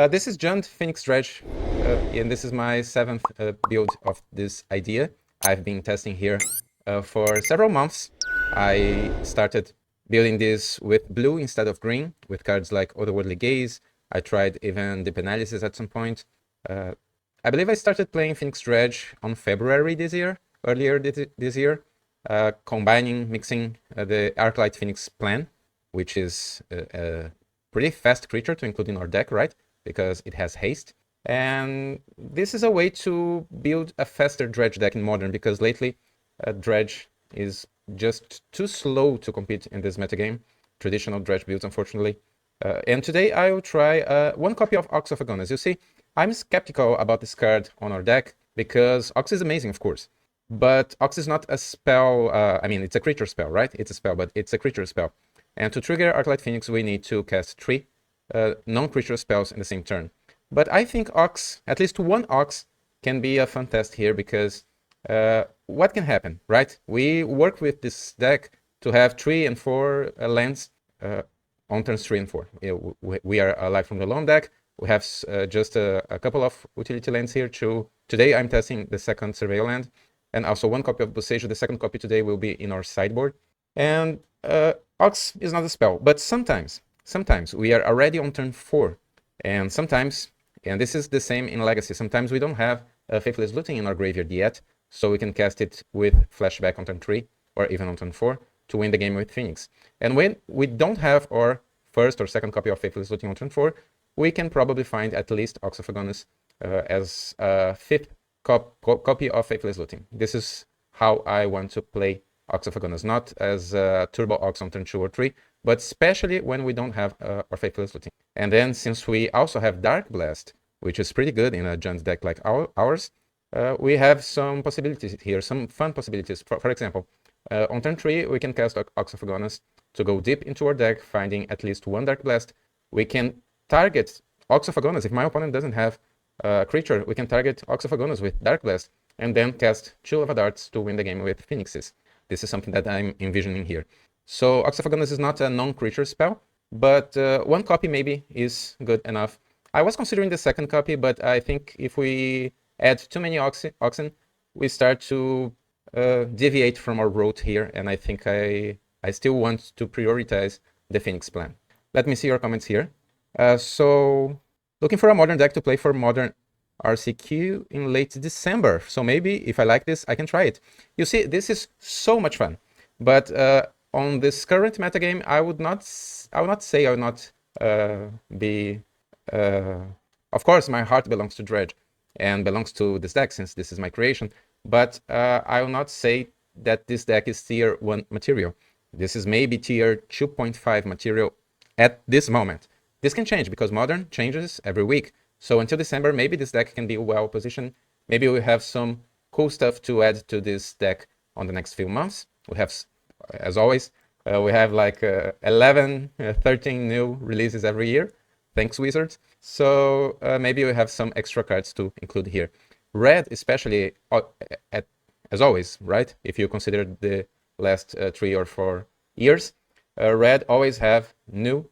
This is Phoenix Dredge, and this is my 7th build of this idea. I've been testing here for several months. I started building this with blue instead of green, with cards like Otherworldly Gaze. I tried even Deep Analysis at some point. I believe I started playing Phoenix Dredge on February this year, earlier this year, mixing the Arclight Phoenix plan, which is a pretty fast creature to include in our deck, right? Because it has haste. And this is a way to build a faster Dredge deck in Modern, because lately Dredge is just too slow to compete in this metagame. Traditional Dredge builds, unfortunately. And today I will try one copy of Ox of Agonas. You see, I'm skeptical about this card on our deck, because Ox is amazing, of course. But Ox is not a spell, I mean, it's a creature spell, right? It's a spell, but it's a creature spell. And to trigger Arclight Phoenix, we need to cast 3 non-creature spells in the same turn. But I think Ox, at least one Ox, can be a fun test here, because what can happen, right? We work with this deck to have 3 and 4 lands on turns 3 and 4. We are alive from the lone deck. We have just a couple of utility lands here. Today I'm testing the second Surveil land, and also one copy of Boseiju. The second copy today will be in our sideboard. And Ox is not a spell, but sometimes we are already on turn 4, and sometimes, and this is the same in Legacy, sometimes we don't have Faithless Looting in our graveyard yet, so we can cast it with Flashback on turn 3, or even on turn 4, to win the game with Phoenix. And when we don't have our first or second copy of Faithless Looting on turn 4, we can probably find at least Ox of Agonas as a 5th copy of Faithless Looting. This is how I want to play Ox of Agonas, not as Turbo Ox on turn 2 or 3, but especially when we don't have our Faithless Looting. And then, since we also have Dark Blast, which is pretty good in a Junt deck like ours, we have some possibilities here, some fun possibilities. For example, on turn 3, we can cast Ox of Agonas to go deep into our deck, finding at least one Dark Blast. We can target Ox of Agonas. If my opponent doesn't have a creature, we can target Ox of Agonas with Dark Blast, and then cast 2 Lava Darts to win the game with Phoenixes. This is something that I'm envisioning here. So Ox of Agonas is not a non-creature spell, but one copy maybe is good enough. I was considering the second copy, but I think if we add too many Oxen, we start to deviate from our road here, and I think I still want to prioritize the Phoenix plan. Let me see your comments here. So, looking for a Modern deck to play for Modern RCQ in late December. So maybe if I like this, I can try it. You see, this is so much fun. But on this current metagame, I would not be. Of course, my heart belongs to Dredge and belongs to this deck, since this is my creation. But I will not say that this deck is tier 1 material. This is maybe tier 2.5 material at this moment. This can change because Modern changes every week. So until December, maybe this deck can be well positioned. Maybe we have some cool stuff to add to this deck on the next few months. We have, as always, we have like 11, 13 new releases every year. Thanks, Wizards. So maybe we have some extra cards to include here. Red, especially, as always, right? If you consider the last 3 or 4 years, Red always have new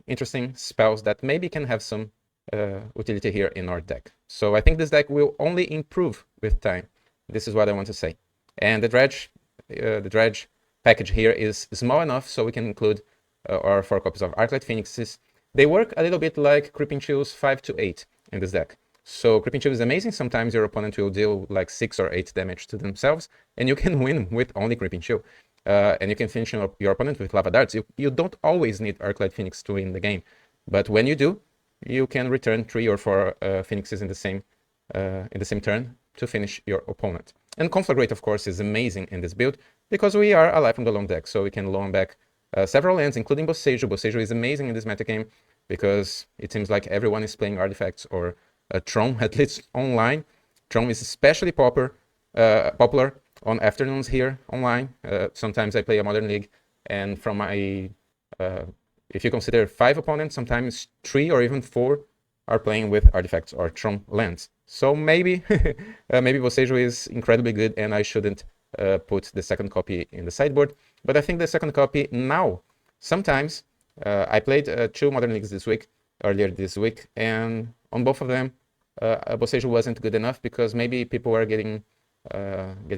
interesting spells that maybe can have some utility here in our deck. So I think this deck will only improve with time. This is what I want to say. And the Dredge package here is small enough so we can include our 4 copies of Arclight Phoenixes. They work a little bit like Creeping Chills 5 to 8 in this deck. So Creeping Chill is amazing. Sometimes your opponent will deal like 6 or 8 damage to themselves, and you can win with only Creeping Chill. And you can finish your opponent with Lava Darts. You don't always need Arclight Phoenix to win the game, but when you do, you can return 3 or 4 Phoenixes in the same turn to finish your opponent. And Conflagrate, of course, is amazing in this build because we are alive from the lone deck, so we can loan back several lands, including Boseiju. Boseiju is amazing in this metagame because it seems like everyone is playing artifacts or Tron, at least online. Tron is especially popular on afternoons here online. Sometimes I play a Modern League, and from my, if you consider 5 opponents, sometimes 3 or even 4 are playing with artifacts or Tron lands. So maybe, maybe Boseiju is incredibly good, and I shouldn't put the second copy in the sideboard. But I think the second copy now, sometimes, I played 2 Modern Leagues this week, earlier this week, and on both of them, Boseiju wasn't good enough because maybe people were getting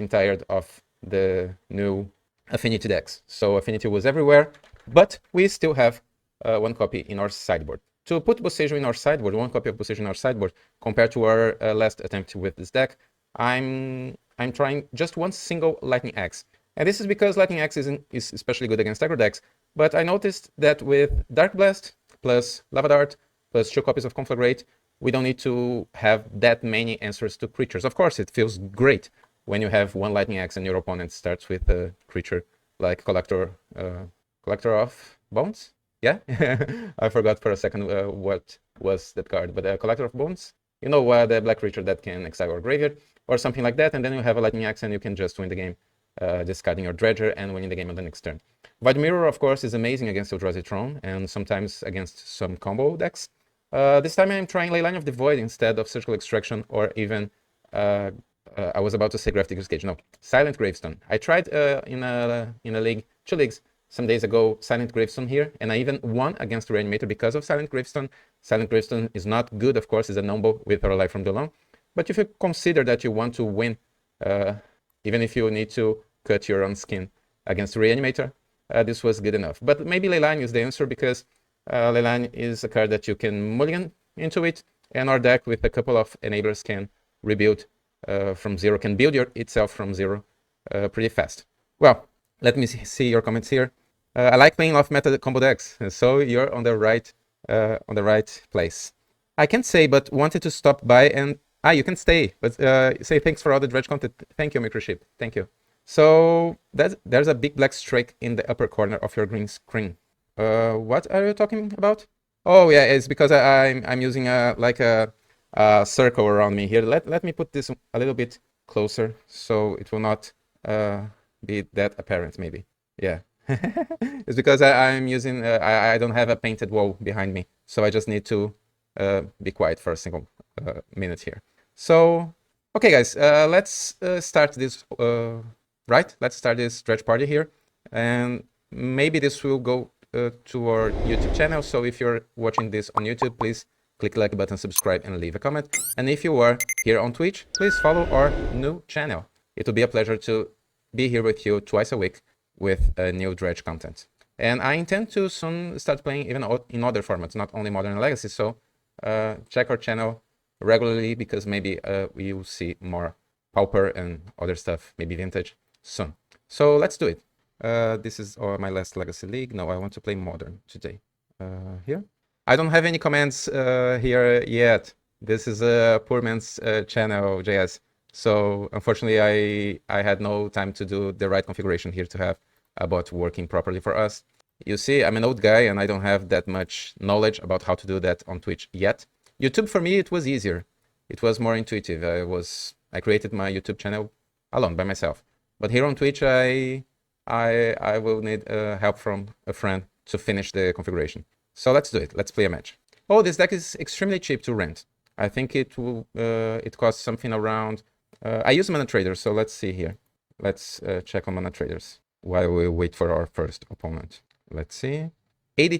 tired of the new Affinity decks. So Affinity was everywhere, but we still have 1 copy in our sideboard. To put Boseiju in our sideboard, 1 copy of Boseiju in our sideboard, compared to our last attempt with this deck, I'm trying just 1 single Lightning Axe. And this is because Lightning Axe is especially good against aggro decks, but I noticed that with Dark Blast, plus Lava Dart, plus 2 copies of Conflagrate, we don't need to have that many answers to creatures. Of course, it feels great when you have 1 Lightning Axe and your opponent starts with a creature like Collector of Bones? Yeah? I forgot for a second what was that card, but Collector of Bones? You know, the black creature that can exile or graveyard, or something like that, and then you have a Lightning Axe and you can just win the game, discarding your Dredger and winning the game on the next turn. Void Mirror, of course, is amazing against Eldrazi Tron, and sometimes against some combo decks. This time I'm trying Leyline of the Void instead of Surgical Extraction, or even, I was about to say Graph Digger's Cage, no, Silent Gravestone. I tried in a league, 2 leagues, some days ago, Silent Gravestone here, and I even won against Reanimator because of Silent Gravestone. Silent Gravestone is not good, of course, it's a number with our Life from the Long. But if you consider that you want to win, even if you need to cut your own skin against Reanimator, this was good enough. But maybe Leyline is the answer because Leyline is a card that you can mulligan into it, and our deck with a couple of enablers can rebuild from 0, can build itself from 0 pretty fast. Well, let me see your comments here. I like playing off-meta combo decks, so you're on the right place. I can't say, but wanted to stop by and... you can stay, but say thanks for all the Dredge content. Thank you, Microchip. Thank you. So there's a big black streak in the upper corner of your green screen. What are you talking about? Oh yeah, it's because I'm using a circle around me here. Let me put this a little bit closer so it will not be that apparent. Maybe. Yeah. It's because I'm using I don't have a painted wall behind me, so I just need to be quiet for a single minute here. So okay, guys, let's start this. Right, let's start this Dredge party here, and maybe this will go to our YouTube channel. So if you're watching this on YouTube, please click the like button, subscribe, and leave a comment. And if you are here on Twitch, please follow our new channel. It will be a pleasure to be here with you twice a week with new Dredge content. And I intend to soon start playing even in other formats, not only Modern and Legacy. So check our channel regularly because maybe we will see more Pauper and other stuff, maybe Vintage soon. So let's do it. This is my last Legacy League. No, I want to play Modern today. Here. I don't have any commands here yet. This is a poor man's channel, JS. So unfortunately, I had no time to do the right configuration here to have a bot working properly for us. You see, I'm an old guy and I don't have that much knowledge about how to do that on Twitch yet. YouTube, for me, it was easier. It was more intuitive. I created my YouTube channel alone by myself. But here on Twitch, I will need help from a friend to finish the configuration. So let's do it. Let's play a match. Oh, this deck is extremely cheap to rent. I think it will. It costs something around. I use Mana Traders, so let's see here. Let's check on Mana Traders while we wait for our first opponent. Let's see. 80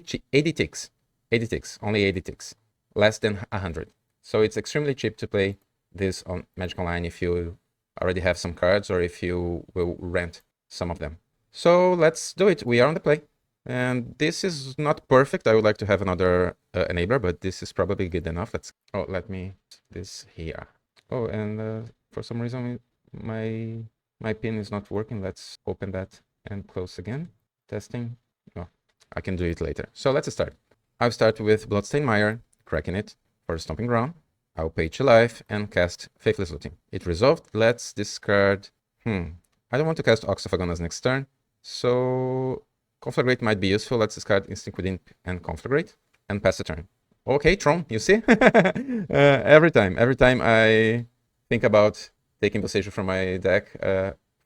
ticks. 80 ticks. Only 80 ticks. Less than 100. So it's extremely cheap to play this on Magic Online if you already have some cards or if you will rent some of them. So let's do it. We are on the play. And this is not perfect. I would like to have another enabler, but this is probably good enough. Let me this here. Oh, and for some reason my pin is not working. Let's open that and close again. Testing. No, I can do it later. So let's start. I'll start with Bloodstained Mire, cracking it for Stomping Ground. I'll pay 2 life and cast Faithless Looting. It resolved. Let's discard. I don't want to cast Ox of Agonas next turn. So Conflagrate might be useful. Let's discard Instinct Within and Conflagrate and pass the turn. Okay, Tron, you see? Every time I think about taking Boseiju from my deck,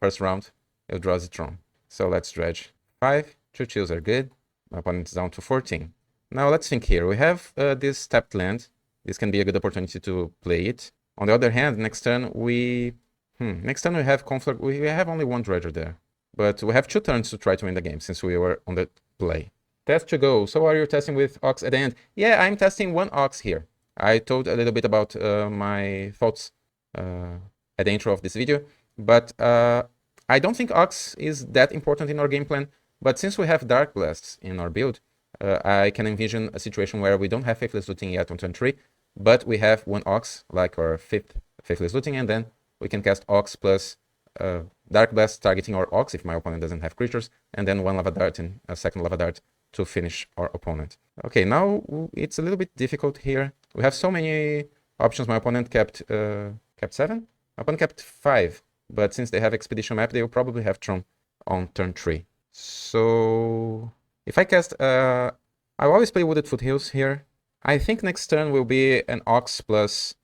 first round, Eldrazi Tron. So let's dredge. 5, 2 chills are good. My opponent is down to 14. Now let's think here. We have this tapped land. This can be a good opportunity to play it. On the other hand, next turn we Next turn we have conflict. We have only one dredger there, but we have 2 turns to try to win the game since we were on the play. Test to go. So are you testing with Ox at the end? Yeah, I'm testing 1 Ox here. I told a little bit about my thoughts at the intro of this video, but I don't think Ox is that important in our game plan. But since we have Dark Blasts in our build, I can envision a situation where we don't have Faithless Looting yet on turn 3, but we have 1 Ox, like our 5th Faithless Looting, and then we can cast Ox plus Dark Blast targeting our Ox if my opponent doesn't have creatures, and then 1 Lava Dart and a 2nd Lava Dart to finish our opponent. Okay, now it's a little bit difficult here. We have so many options. My opponent kept 7? My opponent kept 5, but since they have Expedition Map, they will probably have Tron on turn 3. So if I cast, I always play Wooded Foothills here. I think next turn will be an Ox plus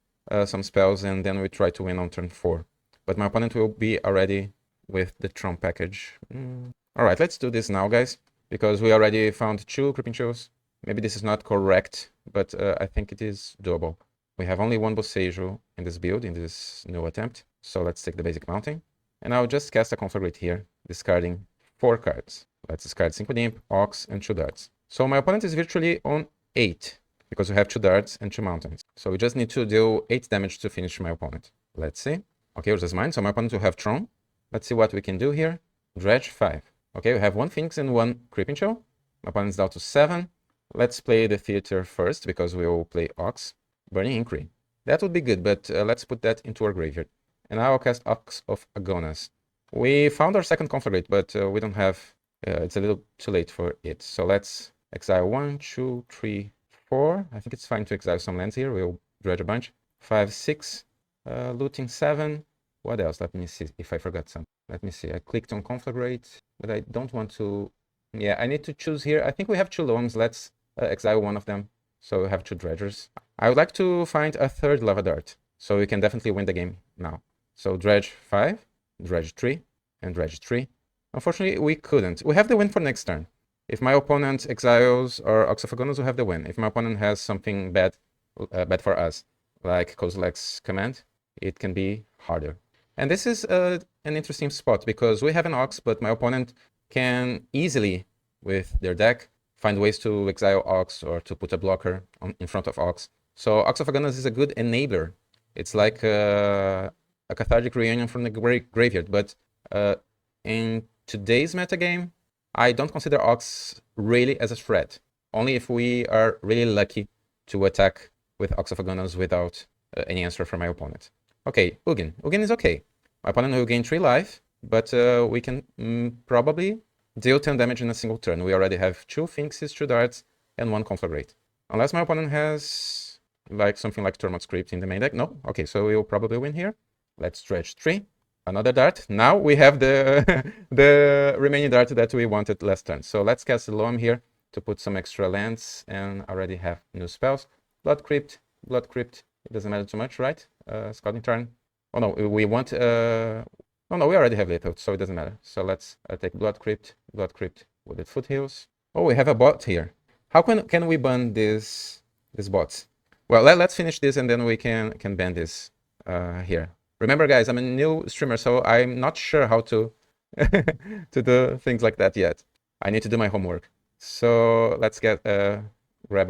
some spells, and then we try to win on turn 4. But my opponent will be already with the Tron package. Alright, let's do this now, guys, because we already found 2 Creeping Chills. Maybe this is not correct, but I think it is doable. We have only 1 Boseiju in this build, in this new attempt. So let's take the basic mounting. And I'll just cast a Conflagrate here, discarding 4 cards. Let's discard Synchro Imp, Ox, and 2 darts. So my opponent is virtually on 8, because we have 2 darts and 2 mountains. So we just need to deal 8 damage to finish my opponent. Let's see. Okay, yours is mine. So my opponent will have Tron. Let's see what we can do here. Dredge 5. Okay, we have 1 Phoenix and 1 Creeping Chill. My opponent's down to 7. Let's play the Theater first, because we will play Ox. Burning Inquiry. That would be good, but let's put that into our graveyard. And now I'll cast Ox of Agonas. We found our 2nd Conflagrate, but we don't have... it's a little too late for it. So let's exile 1, 2, 3, 4. I think it's fine to exile some lands here. We'll dredge a bunch. 5, 6. Looting 7. What else? Let me see if I forgot something. Let me see. I clicked on Conflagrate, but I don't want to... Yeah, I need to choose here. I think we have 2 Loams. Let's exile one of them. So we have 2 dredgers. I would like to find a 3rd Lava Dart, so we can definitely win the game now. So Dredge 5, Dredge 3, and Dredge 3. Unfortunately, we couldn't. We have the win for next turn. If my opponent exiles or Ox of Agonas, we have the win. If my opponent has something bad for us, like Kozilek's Command, it can be harder. And this is an interesting spot, because we have an Ox, but my opponent can easily, with their deck, find ways to exile Ox or to put a blocker in front of Ox. So Ox of Agonas is a good enabler. It's like a cathartic reunion from the graveyard, but in today's metagame, I don't consider Ox really as a threat. Only if we are really lucky to attack with Ox of Agonas without any answer from my opponent. Okay, Ugin. Ugin is okay. My opponent will gain 3 life, but we can probably deal 10 damage in a single turn. We already have 2 Phoenixes, 2 darts, and 1 Conflagrate. Unless my opponent has like something like Tormod Script in the main deck. No? Okay, so we'll probably win here. Let's dredge 3. Another dart. Now we have the the remaining dart that we wanted last turn. So let's cast a Loam here to put some extra lands and already have new spells. Blood Crypt. It doesn't matter too much, right? Scouting turn. Oh no, we want... oh no, we already have Lethal, so it doesn't matter. So let's take Blood Crypt, Wooded Foothills. Oh, we have a bot here. How can we ban these bots? Well, let's finish this and then we can ban this here. Remember, guys, I'm a new streamer, so I'm not sure how to to do things like that yet. I need to do my homework. So let's grab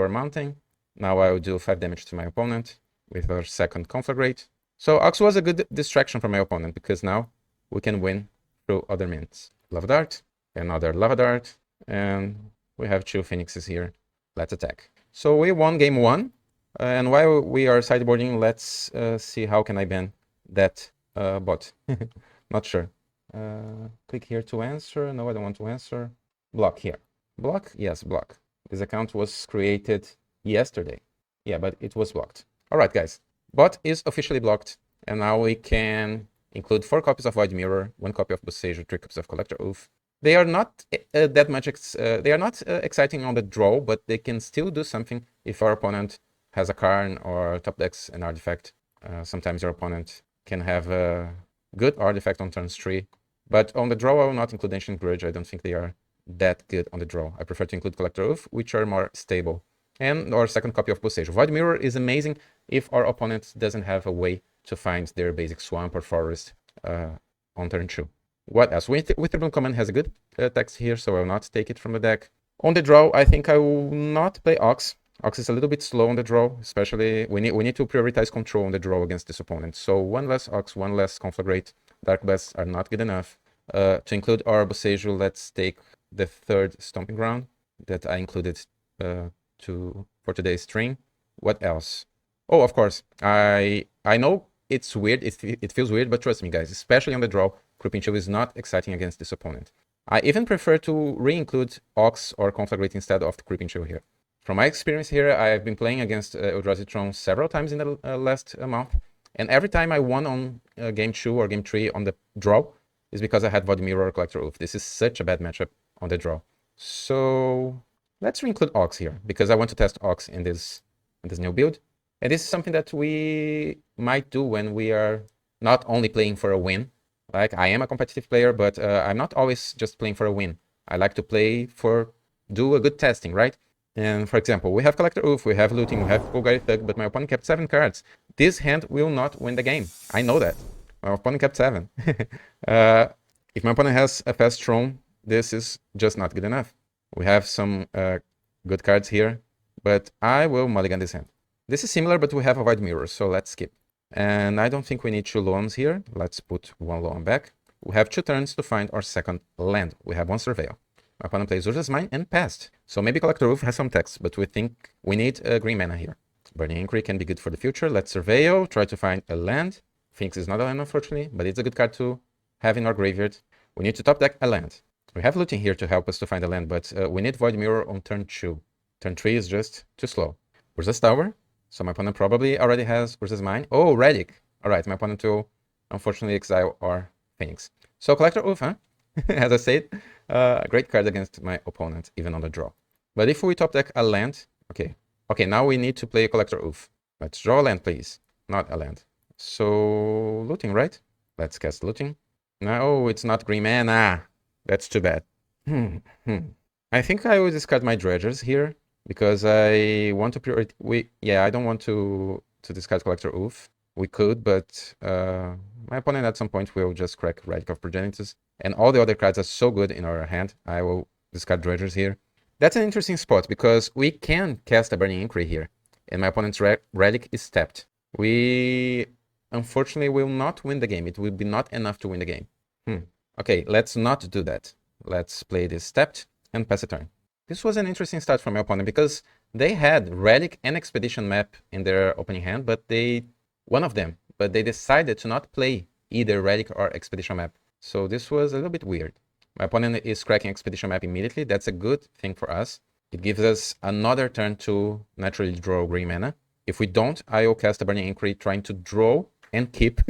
our mounting. Now I will do 5 damage to my opponent with our 2nd Conflagrate. So Ox was a good distraction for my opponent, because now we can win through other means. Lava Dart, another Lava Dart, and we have 2 Phoenixes here. Let's attack. So we won game 1, and while we are sideboarding, let's see how can I ban that bot. Not sure. Click here to answer. No, I don't want to answer. Block here. Block? Yes, block. This account was created yesterday. Yeah, but it was blocked. All right, guys. Bot is officially blocked, and now we can include 4 copies of Void Mirror, 1 copy of Boseiju, 3 copies of Collector Oath. They are not that much. They are not exciting on the draw, but they can still do something if our opponent has a Karn or top decks an artifact. Sometimes your opponent can have a good artifact on turn 3, but on the draw I will not include Ancient Grudge. I don't think they are that good on the draw. I prefer to include Collector Oath, which are more stable. And our 2nd copy of Boseiju. Void Mirror is amazing if our opponent doesn't have a way to find their basic swamp or forest on turn 2. What else? Witherbloom Command has a good text here, so I will not take it from the deck. On the draw, I think I will not play Ox. Ox is a little bit slow on the draw, especially we need to prioritize control on the draw against this opponent. So one less Ox, one less Conflagrate. Dark Blasts are not good enough. To include our Boseiju, let's take the third Stomping Ground that I included for today's stream. What else? Oh, of course, I know it's weird, it feels weird, but trust me guys, especially on the draw, Creeping Chill is not exciting against this opponent. I even prefer to re-include Ox or Conflagrate instead of the Creeping Chill here. From my experience here, I've been playing against Eldrazi Tron several times in the last month, and every time I won on game 2 or game 3 on the draw is because I had Void Mirror or Collector Oath. This is such a bad matchup on the draw. So let's re-include Ox here, because I want to test Ox in this new build. And this is something that we might do when we are not only playing for a win. Like, I am a competitive player, but I'm not always just playing for a win. I like to play do a good testing, right? And for example, we have Collector Oath, we have Looting, we have Golgari Thug, but my opponent kept 7 cards. This hand will not win the game. I know that. My opponent kept 7. If my opponent has a fast Tron, this is just not good enough. We have some good cards here, but I will mulligan this hand. This is similar, but we have a Void Mirror, so let's skip. And I don't think we need 2 Loams here. Let's put 1 Loam back. We have 2 turns to find our second land. We have 1 Surveil. My opponent plays Urza's Mine and passed. So maybe Collector Oath has some text, but we think we need green mana here. Burning Inquiry can be good for the future. Let's Surveil, try to find a land. Phoenix is not a land, unfortunately, but it's a good card to have in our graveyard. We need to top deck a land. We have Looting here to help us to find a land, but we need Void Mirror on turn 2. Turn 3 is just too slow. Urza's Tower. So my opponent probably already has Urza's Mine. Oh, Relic. Alright, my opponent will unfortunately exile our Phoenix. So Collector Oath, huh? As I said, a great card against my opponent, even on the draw. But if we top deck a land, okay, now we need to play a Collector Oath. Let's draw a land, please. Not a land. So Looting, right? Let's cast Looting. No, it's not green mana. That's too bad. I think I will discard my Dredgers here, because I want to I don't want to discard Collector Oath. We could, but my opponent at some point will just crack Relic of Progenitus. And all the other cards are so good in our hand. I will discard Dredgers here. That's an interesting spot, because we can cast a Burning Inquiry here. And my opponent's Relic is tapped. We unfortunately will not win the game. It will be not enough to win the game. Okay, let's not do that. Let's play this tapped and pass a turn. This was an interesting start from my opponent, because they had Relic and Expedition Map in their opening hand, but they decided to not play either Relic or Expedition Map. So this was a little bit weird. My opponent is cracking Expedition Map immediately. That's a good thing for us. It gives us another turn to naturally draw green mana. If we don't, I will cast a Burning Inquiry, trying to draw and keep,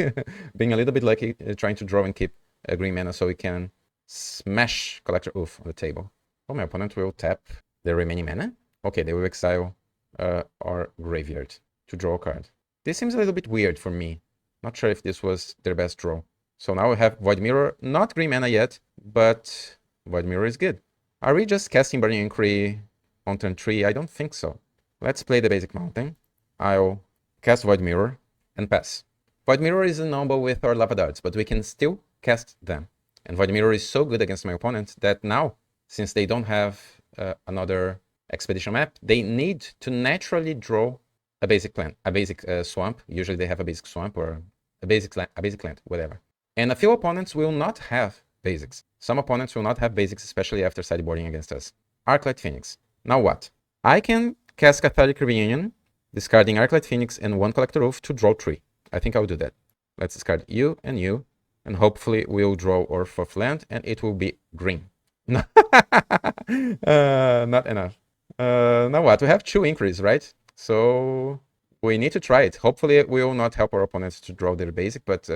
being a little bit lucky, trying to draw and keep a green mana so we can smash Collector Oath on the table. Oh, my opponent will tap the remaining mana? Okay, they will exile our graveyard to draw a card. This seems a little bit weird for me. Not sure if this was their best draw. So now we have Void Mirror, not green mana yet, but Void Mirror is good. Are we just casting Burning Inquiry on turn 3? I don't think so. Let's play the basic mountain. I'll cast Void Mirror and pass. Void Mirror is unknowable with our Lava Darts, but we can still cast them. And Void Mirror is so good against my opponent that now, since they don't have another Expedition Map, they need to naturally draw a basic plant, a basic swamp. Usually they have a basic swamp or a basic land, whatever. And a few opponents will not have basics. Some opponents will not have basics, especially after sideboarding against us. Arclight Phoenix. Now what? I can cast Cathartic Reunion, discarding Arclight Phoenix and 1 Collector Oath to draw 3. I think I will do that. Let's discard you, and hopefully we'll draw our 4th land, and it will be green. Not enough. Now what? We have 2 inquiries, right? So we need to try it. Hopefully it will not help our opponents to draw their basic, but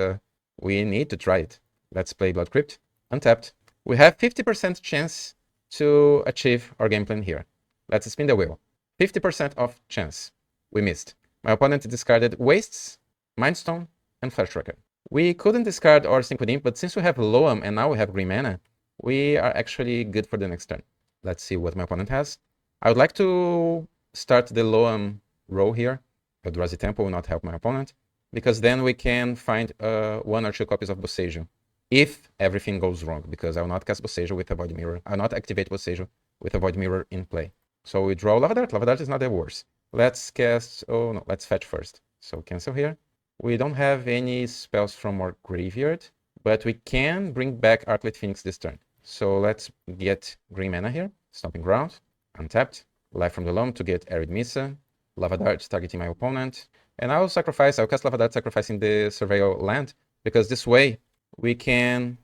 we need to try it. Let's play Blood Crypt. Untapped. We have 50% chance to achieve our game plan here. Let's spin the wheel. 50% of chance. We missed. My opponent discarded Wastes, Mindstone, and Flash Tracker. We couldn't discard our Sync with Imp, but since we have Loam and now we have green mana, we are actually good for the next turn. Let's see what my opponent has. I would like to start the Loam row here. Eldrazi Temple will not help my opponent. because then we can find 1 or 2 copies of Boseiju. If everything goes wrong, because I will not cast Boseiju with a Void Mirror. I will not activate Boseiju with a Void Mirror in play. So we draw Lava Dart. Lava Dart is not the worst. Let's cast... Oh no, let's fetch first. So cancel here. We don't have any spells from our graveyard, but we can bring back Arclight Phoenix this turn. So let's get green mana here. Stomping Ground, untapped. Life from the Loam to get Arid Missa. Lava Dart targeting my opponent. And I'll cast Lava Dart sacrificing the Surveil land, because this way we can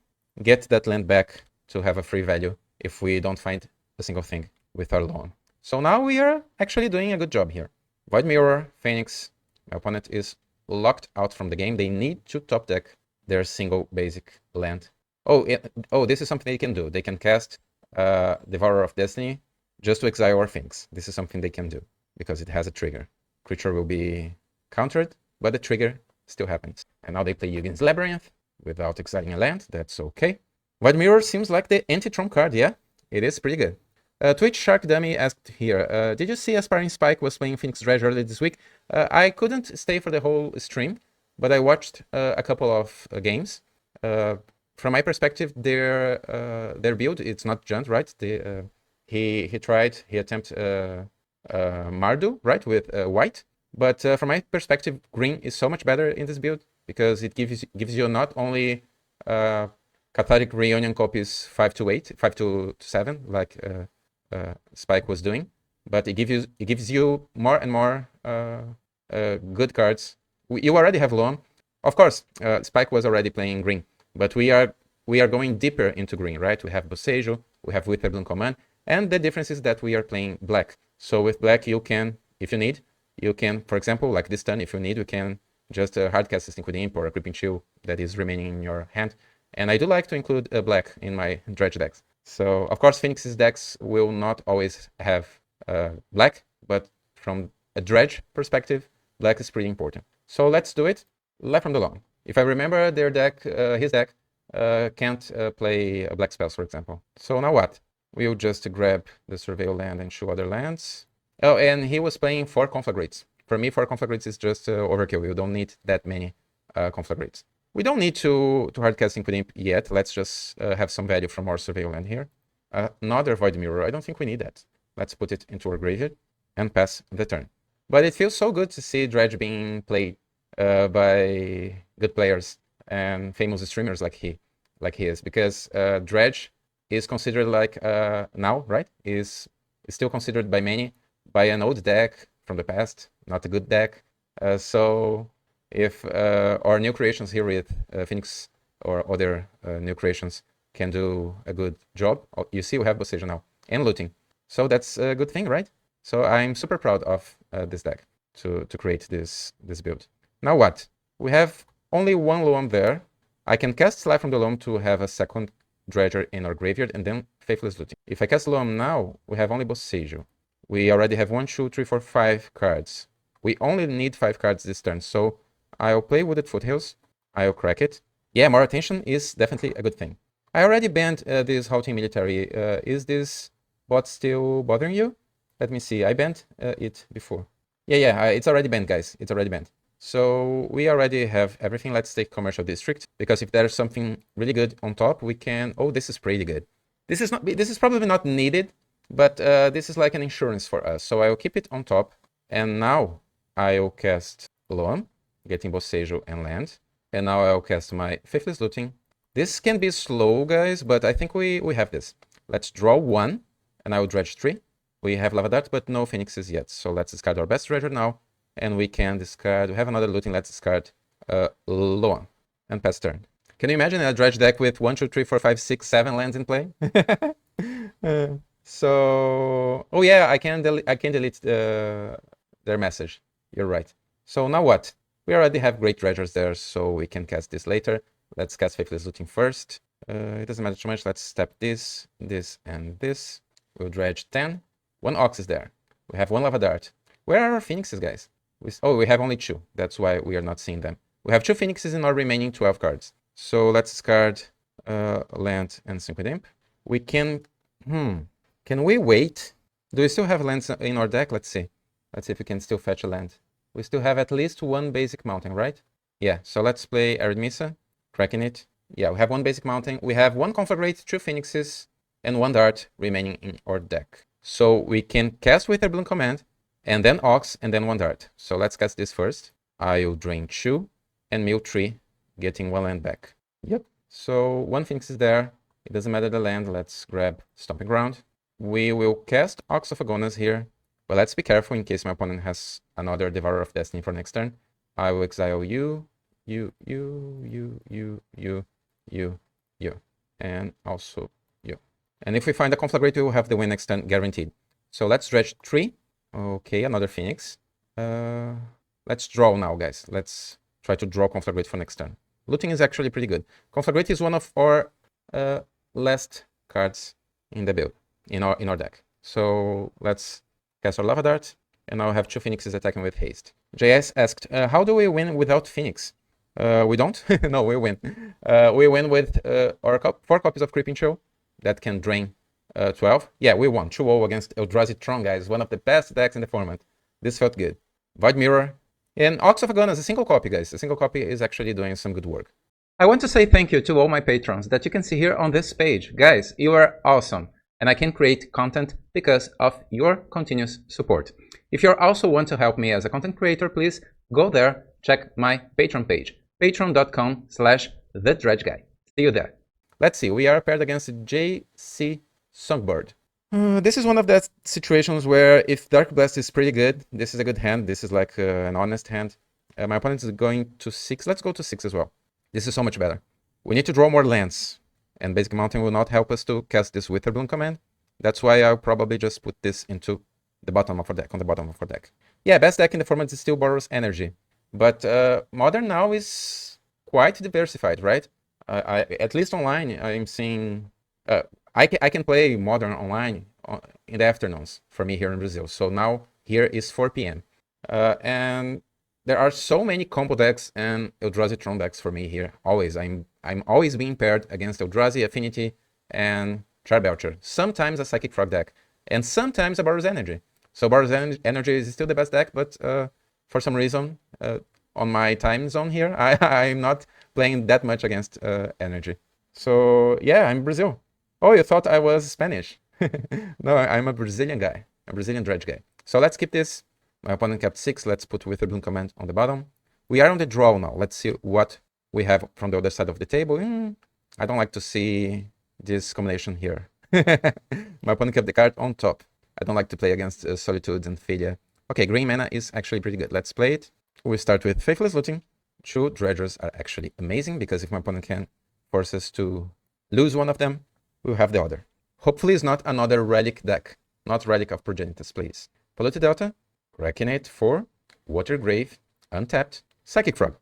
get that land back to have a free value if we don't find a single thing with our loan. So now we are actually doing a good job here. Void Mirror, Phoenix. My opponent is locked out from the game. They need to top deck their single basic land. Oh, this is something they can do. They can cast Devourer of Destiny just to exile our Phoenix. This is something they can do because it has a trigger. Creature will be countered, but the trigger still happens. And now they play Yugin's Labyrinth without exiling a land. That's okay. Void Mirror seems like the anti-Tron card. Yeah, it is pretty good. Twitch Shark Dummy asked here, did you see Aspiring Spike was playing Phoenix Dredge earlier this week? I couldn't stay for the whole stream, but I watched a couple of games. From my perspective, their build, it's not Junt, right? He attempted Mardu, right, with white. But from my perspective, green is so much better in this build because it gives you not only Cathartic Reunion copies 5 to 7, like Spike was doing, but it gives you more and more good cards. You already have Loam. Of course, Spike was already playing green, but we are going deeper into green, right? We have Boseiju, we have Witherbloom Command, and the difference is that we are playing black. So with black, you can, if you need, you can, for example, like this turn, if you need, you can just hardcast a Stinkwood Imp or a Creeping Chill that is remaining in your hand. And I do like to include black in my Dredge decks. So, of course, Phoenix's decks will not always have black, but from a Dredge perspective, black is pretty important. So let's do it. Life from the Loam. If I remember, their deck, his deck, can't play black spells, for example. So now what? We'll just grab the Surveil land and show other lands. Oh, and he was playing 4 Conflagrates. For me, 4 Conflagrates is just overkill. You don't need that many Conflagrates. We don't need to hardcast Stinkwood Imp yet. Let's just have some value from our Surveil land here. Another Void Mirror. I don't think we need that. Let's put it into our graveyard and pass the turn. But it feels so good to see Dredge being played by good players and famous streamers like he is, because Dredge is considered like now, right? Is still considered by many by an old deck from the past, not a good deck. So if our new creations here with Phoenix or other new creations can do a good job, you see we have Boseiju now and looting. So that's a good thing, right? So I'm super proud of this deck to create this build. Now what? We have only 1 Loam there. I can cast Life from the Loam to have a second Dredger in our graveyard and then Faithless Looting. If I cast Loam now, we have only Boseiju. We already have 1, 2, 3, 4, 5 cards. We only need 5 cards this turn, so I'll play Wooded Foothills. I'll crack it. Yeah, more attention is definitely a good thing. I already banned this halting military. Is this bot still bothering you? Let me see. I banned it before. Yeah, it's already banned, guys. It's already banned. So we already have everything. Let's take Commercial District, because if there's something really good on top, we can... Oh, this is pretty good. This is probably not needed, but this is like an insurance for us. So I'll keep it on top. And now I'll cast Loam, getting Boseiju and land. And now I'll cast my Faithless Looting. This can be slow, guys, but I think we have this. Let's draw 1, and I will dredge 3. We have Lava Dart, but no Phoenixes yet. So let's discard our best treasure now. And we can discard... We have another looting. Let's discard Loam and pass turn. Can you imagine a dredge deck with 1, 2, 3, 4, 5, 6, 7 lands in play? So... Oh yeah, I can delete their message. You're right. So now what? We already have great treasures there, so we can cast this later. Let's cast Faithless Looting first. It doesn't matter too much. Let's step this, and this. We'll dredge 10. 1 Ox is there. We have 1 Lava Dart. Where are our Phoenixes, guys? We have only 2. That's why we are not seeing them. We have 2 Phoenixes in our remaining 12 cards. So let's discard land and Stinkwood Imp. We can... Can we wait? Do we still have lands in our deck? Let's see. Let's see if we can still fetch a land. We still have at least 1 basic mountain, right? Yeah, so let's play Artemisa, cracking it. Yeah, we have one basic mountain. We have one Conflagrate, 2 Phoenixes, and 1 Dart remaining in our deck. So we can cast Witherbloom Command, and then Ox, and then 1 Dart. So let's cast this first. I'll drain 2 and mill 3, getting 1 land back. Yep, so 1 Phoenix is there. It doesn't matter the land. Let's grab Stomping Ground. We will cast Ox of Agonas here, but let's be careful in case my opponent has another Devourer of Destiny for next turn. I will exile you, and also you. And if we find a Conflagrate, we will have the win next turn guaranteed. So let's dredge 3. Okay, another Phoenix. Let's draw now, guys. Let's try to draw Conflagrate for next turn. Looting is actually pretty good. Conflagrate is one of our last cards in the build, in our deck. So let's cast our Lava Dart, and now I have 2 Phoenixes attacking with haste. JS asked, how do we win without Phoenix? We don't. No, we win. We win with our 4 copies of Creeping Chill that can drain 12. Yeah, we won 2-0 against Eldrazi Tron, guys. One of the best decks in the format. This felt good. Void Mirror. And Ox of Agonas, a single copy, guys. A single copy is actually doing some good work. I want to say thank you to all my patrons that you can see here on this page. Guys, you are awesome. And I can create content because of your continuous support. If you also want to help me as a content creator, please go there, check my Patreon page, patreon.com/thedredgeguy. See you there. Let's see, we are paired against jcsongbird. This is one of the situations where if Dark Blast is pretty good, this is a good hand. This is like an honest hand. My opponent is going to 6. Let's go to 6 as well. This is so much better. We need to draw more lands. And Basic Mountain will not help us to cast this Witherbloom command. That's why I'll probably just put this into the bottom of our deck, on the bottom of our deck. Yeah, best deck in the format is still Borrows Energy. But Modern now is quite diversified, right? At least online, I'm seeing... I can play Modern online in the afternoons for me here in Brazil. So now here is 4 p.m. And there are so many combo decks and Eldrazi Tron decks for me here. Always. I'm always being paired against Eldrazi Affinity and Belcher. Sometimes a Psychic Frog deck. And sometimes a Borrows Energy. So Borrows Energy is still the best deck, but for some reason, on my time zone here, I'm not playing that much against Energy. So yeah, I'm Brazil. Oh, you thought I was Spanish. No, I'm a Brazilian guy. A Brazilian dredge guy. So let's keep this. My opponent kept 6. Let's put Witherbloom command on the bottom. We are on the draw now. Let's see what we have from the other side of the table. I don't like to see this combination here. My opponent kept the card on top. I don't like to play against Solitude and Failure. Okay, green mana is actually pretty good. Let's play it. We start with Faithless Looting. 2 Dredgers are actually amazing, because if my opponent can force us to lose one of them, we'll have the other. Hopefully it's not another Relic deck. Not Relic of Progenitus, please. Polluted Delta. Reckonate 4. Water Grave. Untapped. Psychic Frog.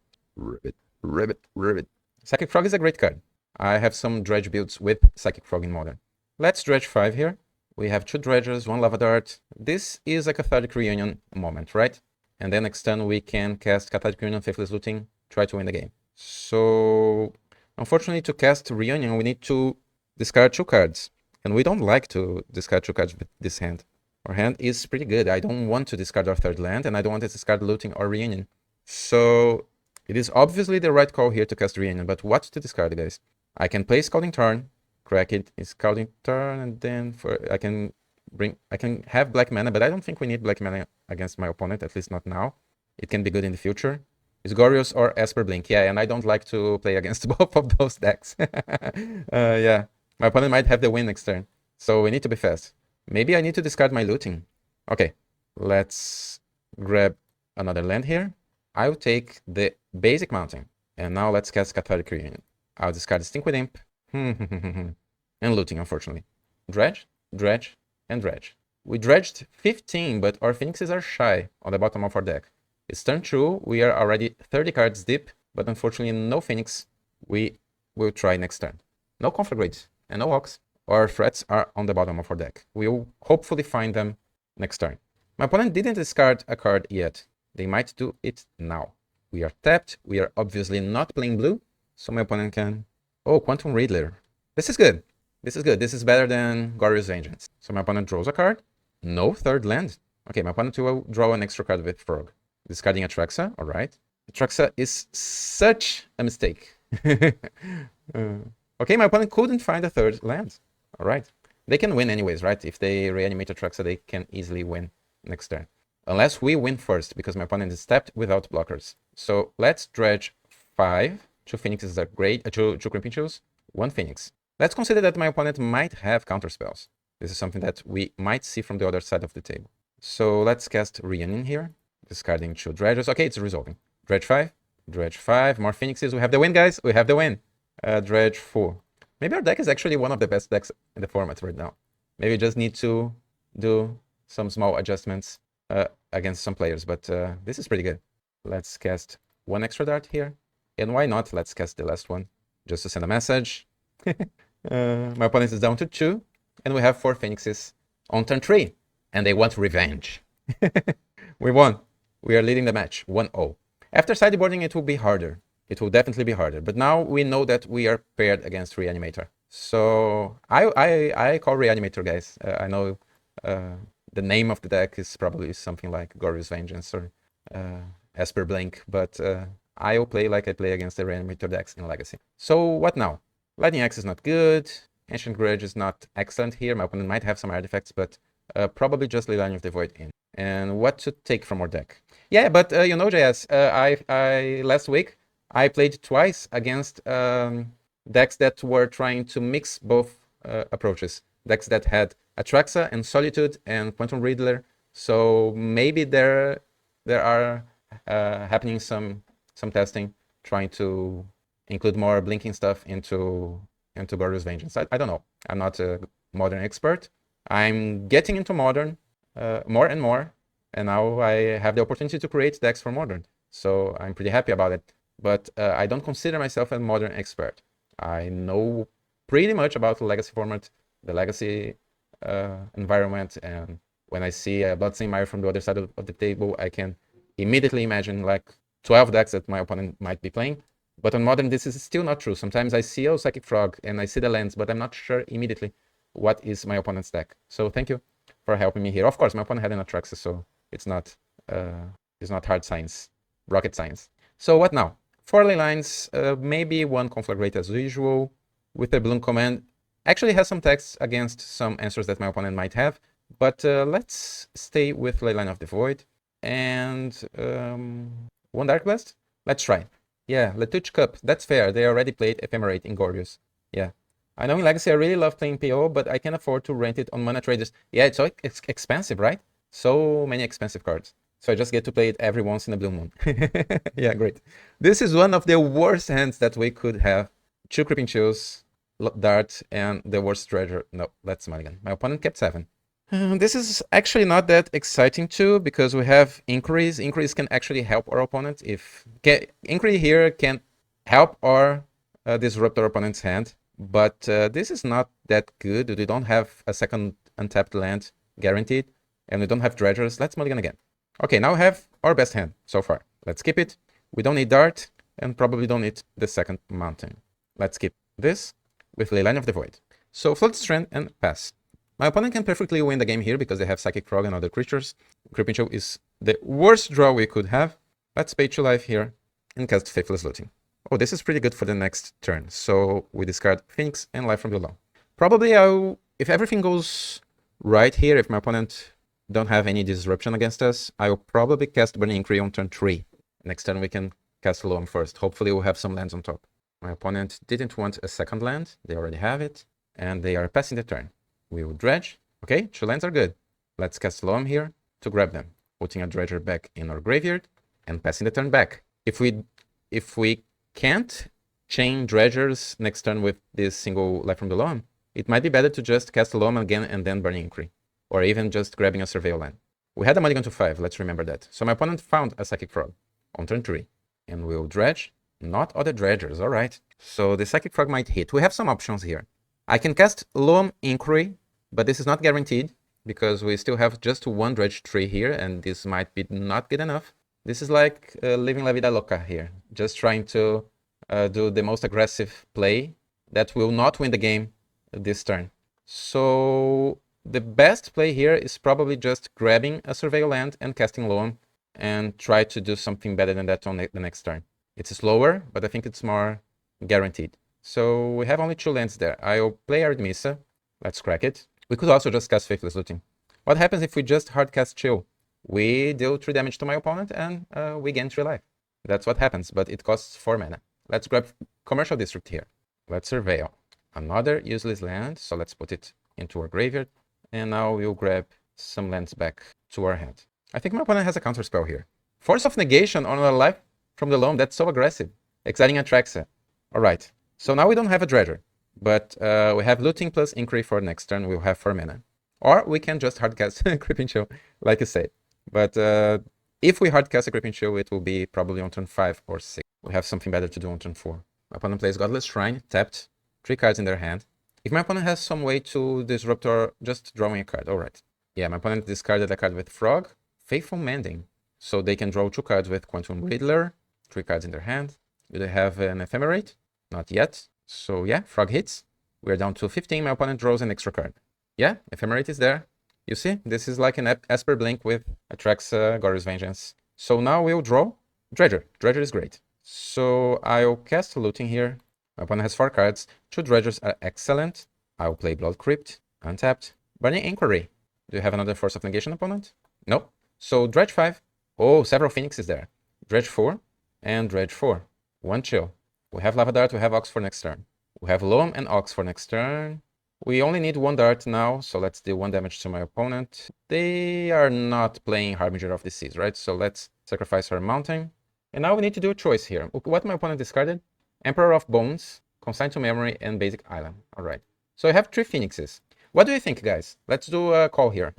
Ribbit. Psychic Frog is a great card. I have some dredge builds with Psychic Frog in Modern. Let's dredge 5 here. We have 2 dredgers, 1 Lava Dart. This is a Cathartic Reunion moment, right? And then next turn we can cast Cathartic Reunion, Faithless Looting, try to win the game. So, unfortunately, to cast Reunion, we need to discard 2 cards. And we don't like to discard 2 cards with this hand. Our hand is pretty good. I don't want to discard our 3rd land, and I don't want to discard Looting or Reunion. So, it is obviously the right call here to cast Reunion, but what to discard, guys? I can play Scalding Tarn, crack it, it's Scalding Tarn, and then I can have black mana, but I don't think we need black mana against my opponent, at least not now. It can be good in the future. It's Goryo's or Esper Blink, yeah, and I don't like to play against both of those decks. Yeah, my opponent might have the win next turn, so we need to be fast. Maybe I need to discard my Looting. Okay, let's grab another land here. I'll take the Basic Mountain, and now let's cast Cathartic Reunion. I'll discard Stinkweed Imp, and Looting, unfortunately. Dredge, Dredge, and Dredge. We dredged 15, but our Phoenixes are shy on the bottom of our deck. It's turn 2, we are already 30 cards deep, but unfortunately no Phoenix. We will try next turn. No Conflagrate and no Ox. Our threats are on the bottom of our deck. We'll hopefully find them next turn. My opponent didn't discard a card yet. They might do it now. We are tapped. We are obviously not playing blue, so my opponent can... Oh, Quantum Riddler. This is good. This is good. This is better than Goryo's Vengeance. So my opponent draws a card. No 3rd land. Okay, my opponent will draw an extra card with Frog. Discarding Atraxa, alright. Atraxa is such a mistake. Okay, my opponent couldn't find a third land. All right. They can win anyways, right? If they reanimate Atraxa, they can easily win next turn. Unless we win first, because my opponent is tapped without blockers. So let's dredge 5. 2 Phoenixes are great. 2 Creeping Chills, 1 Phoenix. Let's consider that my opponent might have counterspells. This is something that we might see from the other side of the table. So let's cast Reunion here, discarding 2 dredges. Okay, it's resolving. Dredge 5, Dredge 5, more Phoenixes. We have the win, guys. We have the win. Dredge 4. Maybe our deck is actually one of the best decks in the format right now. Maybe we just need to do some small adjustments against some players, but this is pretty good. Let's cast 1 extra dart here. And why not? Let's cast the last one just to send a message. My opponent is down to 2, and we have 4 Phoenixes on turn 3, and they want revenge. We won. We are leading the match 1-0. After sideboarding, it will be harder. It will definitely be harder. But now we know that we are paired against Reanimator. So I call Reanimator, guys. I know the name of the deck is probably something like Goryo's Vengeance or Esper Blink, but I'll play like I play against the Reanimator decks in Legacy. So what now? Lightning Axe is not good. Ancient Grudge is not excellent here. My opponent might have some artifacts, but probably just Line of the Void in. And what to take from our deck? Yeah, but you know, JS, I last week I played twice against decks that were trying to mix both approaches. Decks that had Atraxa and Solitude and Quantum Riddler. So maybe there are happening some testing trying to include more blinking stuff into Goryo's Vengeance. I don't know. I'm not a Modern expert. I'm getting into Modern more and more, and now I have the opportunity to create decks for Modern. So I'm pretty happy about it. But I don't consider myself a Modern expert. I know pretty much about the Legacy format, the Legacy environment, and when I see a Bloodstained Mire from the other side of the table, I can immediately imagine like 12 decks that my opponent might be playing. But on Modern, this is still not true. Sometimes I see a Psychic Frog and I see the lands, but I'm not sure immediately what is my opponent's deck. So thank you for helping me here. Of course, my opponent had an Atraxa, so it's not hard science, rocket science. So what now? 4 ley lines, maybe 1 Conflagrate as usual, with a Bloom command. Actually has some text against some answers that my opponent might have, but let's stay with Leyline of the Void. And 1 Dark Blast? Let's try. Yeah, Letuch Cup, that's fair. They already played Ephemerate in Goryo's. Yeah. I know in Legacy I really love playing PO, but I can afford to rent it on Mana Traders. Yeah, it's so expensive, right? So many expensive cards. So I just get to play it every once in a blue moon. Yeah, great. This is one of the worst hands that we could have. 2 Creeping Chills, Dart, and the worst treasure. No, that's Mulligan. My opponent kept 7. This is actually not that exciting too, because we have Inquiries. Inquiries can actually help our opponent. If Inquiry here can help or disrupt our opponent's hand, but this is not that good. We don't have a second untapped land guaranteed, and we don't have Dredgers. Let's Mulligan again. Okay, now we have our best hand so far. Let's keep it. We don't need Dart, and probably don't need the second mountain. Let's keep this with Leyline of the Void. So Flood Strand and pass. My opponent can perfectly win the game here because they have Psychic Frog and other creatures. Creeping Chill is the worst draw we could have. Let's pay 2 life here and cast Faithless Looting. Oh, this is pretty good for the next turn. So we discard Phoenix and Life from Below. Probably if everything goes right here, if my opponent don't have any disruption against us, I will probably cast Burning Inquiry on turn 3. Next turn we can cast Loam first. Hopefully we'll have some lands on top. My opponent didn't want a second land. They already have it. And they are passing the turn. We will dredge. Okay, 2 lands are good. Let's cast Loam here to grab them. Putting a Dredger back in our graveyard and passing the turn back. If we can't chain Dredgers next turn with this single Life from the Loam, it might be better to just cast Loam again and then Burning Inquiry. Or even just grabbing a Surveil land. We had a Mulligan to 5, let's remember that. So my opponent found a Psychic Frog on turn 3. And we'll dredge. Not other Dredgers, alright. So the Psychic Frog might hit. We have some options here. I can cast Loam Inquiry, but this is not guaranteed because we still have just 1 Dredge tree here, and this might be not good enough. This is like living La Vida Loca here, just trying to do the most aggressive play that will not win the game this turn. So the best play here is probably just grabbing a Surveil land and casting Loam and try to do something better than that on the next turn. It's slower, but I think it's more guaranteed. So we have only 2 lands there. I'll play Artemisa. Let's crack it. We could also just cast Faithless Looting. What happens if we just hardcast Chill? We deal 3 damage to my opponent and we gain 3 life. That's what happens, but it costs 4 mana. Let's grab Commercial District here. Let's Surveil. Another useless land, so let's put it into our graveyard. And now we'll grab some lands back to our hand. I think my opponent has a counterspell here. Force of Negation on a life from the loam, that's so aggressive. Exciting Atraxa. Alright, so now we don't have a Dredger. But we have Looting plus Inquiry for next turn, we'll have 4 mana. Or we can just hardcast Creeping Chill, like you said. But if we hardcast a Creeping Chill, it will be probably on turn 5 or 6. We have something better to do on turn 4. My opponent plays Godless Shrine, tapped, 3 cards in their hand. If my opponent has some way to disrupt or just drawing a card, alright. Yeah, my opponent discarded a card with Frog, Faithful Mending. So they can draw 2 cards with Quantum Riddler, 3 cards in their hand. Do they have an Ephemerate? Not yet. So yeah, Frog hits. We're down to 15, my opponent draws an extra card. Yeah, Ephemerate is there. You see, this is like an Esper Blink with Atraxa, Goryo's Vengeance. So now we'll draw Dredger. Dredger is great. So I'll cast Looting here. My opponent has 4 cards. 2 Dredgers are excellent. I'll play Blood Crypt, untapped. Burning Inquiry. Do you have another Force of Negation opponent? Nope. So Dredge 5. Oh, several Phoenixes there. Dredge 4 and Dredge 4. 1 Chill. We have Lava Dart, we have Ox for next turn. We have Loam and Ox for next turn. We only need 1 Dart now, so let's deal 1 damage to my opponent. They are not playing Harbinger of the Seas, right? So let's sacrifice our Mountain. And now we need to do a choice here. What my opponent discarded? Emperor of Bones, Consign to Memory, and Basic Island. Alright. So I have 3 Phoenixes. What do you think, guys? Let's do a call here.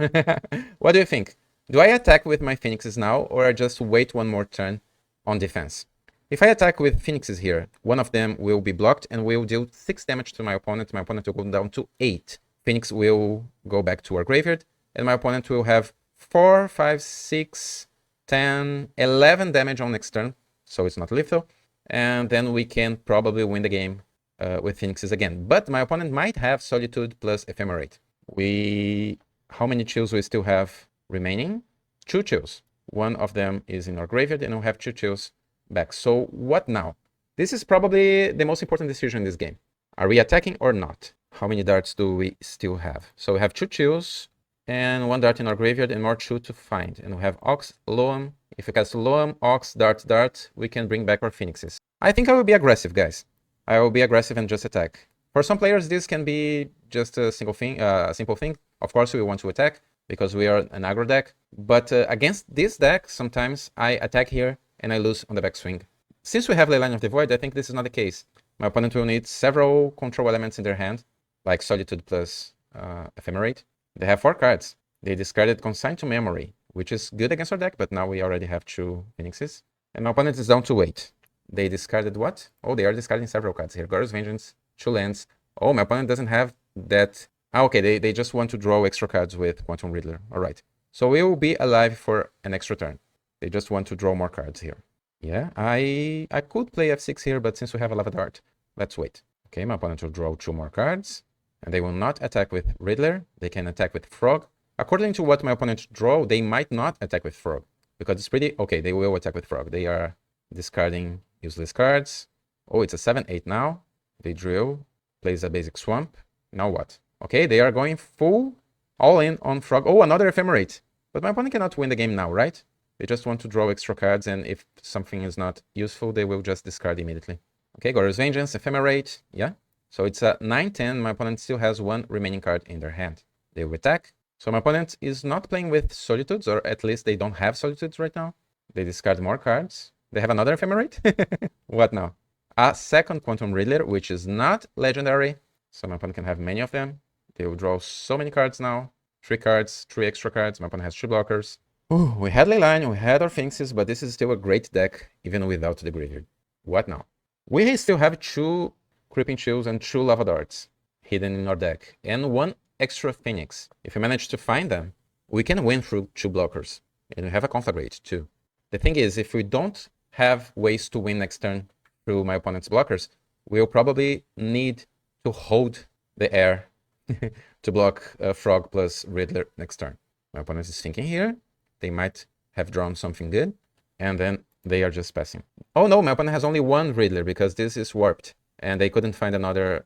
What do you think? Do I attack with my Phoenixes now, or I just wait 1 more turn on defense? If I attack with Phoenixes here, 1 of them will be blocked and will deal 6 damage to my opponent. My opponent will go down to 8. Phoenix will go back to our graveyard, and my opponent will have 4, 5, 6, 10, 11 damage on next turn, so it's not lethal. And then we can probably win the game with Phoenixes again. But my opponent might have Solitude plus Ephemerate. How many chills we still have remaining? 2 chills. 1 of them is in our graveyard, and we'll have 2 chills back. So what now? This is probably the most important decision in this game. Are we attacking or not? How many darts do we still have? So we have 2 chills and 1 dart in our graveyard and more 2 to find. And we have Ox, Loam. If we cast Loam, Ox, Dart, Dart, we can bring back our Phoenixes. I think I will be aggressive, guys. I will be aggressive and just attack. For some players, this can be just a simple thing. Of course, we want to attack because we are an aggro deck. But against this deck, sometimes I attack here and I lose on the backswing. Since we have Leyline of the Void, I think this is not the case. My opponent will need several control elements in their hand, like Solitude plus Ephemerate. They have 4 cards. They discarded Consign to Memory, which is good against our deck, but now we already have 2 Phoenixes. And my opponent is down to 8. They discarded what? Oh, they are discarding several cards here. Goryo's Vengeance, 2 lands. Oh, my opponent doesn't have that. Ah, okay, they just want to draw extra cards with Quantum Riddler. Alright. So we will be alive for an extra turn. They just want to draw more cards here. Yeah, I could play f6 here, but since we have a Lava Dart, let's wait. Okay, my opponent will draw 2 more cards. And they will not attack with Riddler. They can attack with Frog. According to what my opponent draw, they might not attack with Frog. Because it's pretty... Okay, they will attack with Frog. They are discarding useless cards. Oh, it's a 7-8 now. They drill. Plays a basic swamp. Now what? Okay, they are going full all in on Frog. Oh, another Ephemerate. But my opponent cannot win the game now, right? They just want to draw extra cards, and if something is not useful, they will just discard immediately. Okay, Goryo's Vengeance, Ephemerate. Yeah. So it's a 9-10. My opponent still has 1 remaining card in their hand. They will attack. So my opponent is not playing with Solitudes, or at least they don't have Solitudes right now. They discard more cards. They have another Ephemerate? What now? A second Quantum Riddler, which is not legendary. So my opponent can have many of them. They will draw so many cards now. 3 cards, 3 extra cards. My opponent has 2 blockers. Ooh, we had Leyline, we had our Phoenixes, but this is still a great deck, even without the graveyard. What now? We still have 2 Creeping Chills and 2 Lava Darts hidden in our deck, and 1 extra Phoenix. If we manage to find them, we can win through 2 blockers, and we have a Conflagrate too. The thing is, if we don't have ways to win next turn through my opponent's blockers, we'll probably need to hold the air to block Frog plus Riddler next turn. My opponent is thinking here. They might have drawn something good, and then they are just passing. Oh no, my opponent has only one Riddler because this is warped, and they couldn't find another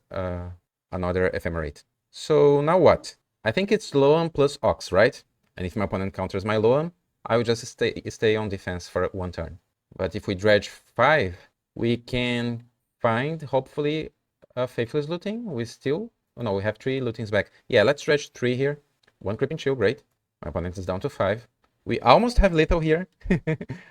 Ephemerate. So now what? I think it's Loam plus Ox, right? And if my opponent counters my Loam, I will just stay on defense for one turn. But if we dredge 5, we can find, hopefully, a Faithless Looting. We still... Oh no, we have 3 Lootings back. Yeah, let's dredge 3 here. 1 Creeping Chill, great. My opponent is down to 5. We almost have lethal here.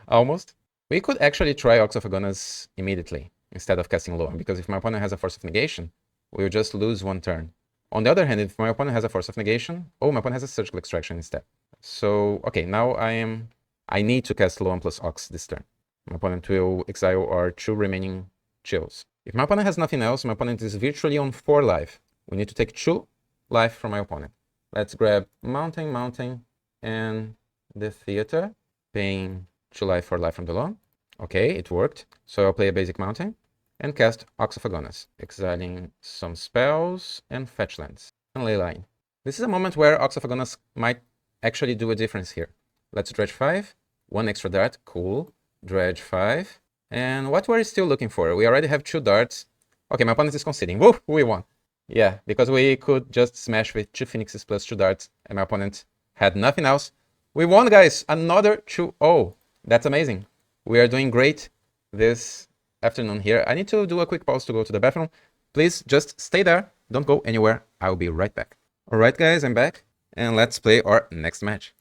Almost. We could actually try Ox of Agonas immediately instead of casting Loam, because if my opponent has a Force of Negation, we'll just lose one turn. On the other hand, if my opponent has a Force of Negation... Oh, my opponent has a Surgical Extraction instead. So, okay, now I need to cast Loam plus Ox this turn. My opponent will exile our 2 remaining chills. If my opponent has nothing else, my opponent is virtually on 4 life. We need to take 2 life from my opponent. Let's grab Mountain, and the Theater, paying 2 life for life from the Loam. Okay, it worked. So I'll play a basic Mountain and cast Ox of Agonas, exiling some spells and fetch lands. And Leyline. This is a moment where Ox of Agonas might actually do a difference here. Let's dredge 5, 1 extra dart, cool. Dredge 5. And what we're still looking for? We already have 2 darts. Okay, my opponent is conceding. Woo, we won. Yeah, because we could just smash with 2 Phoenixes plus 2 darts, and my opponent had nothing else. We won, guys! Another 2-0. That's amazing. We are doing great this afternoon here. I need to do a quick pause to go to the bathroom. Please just stay there. Don't go anywhere. I'll be right back. Alright, guys, I'm back. And let's play our next match.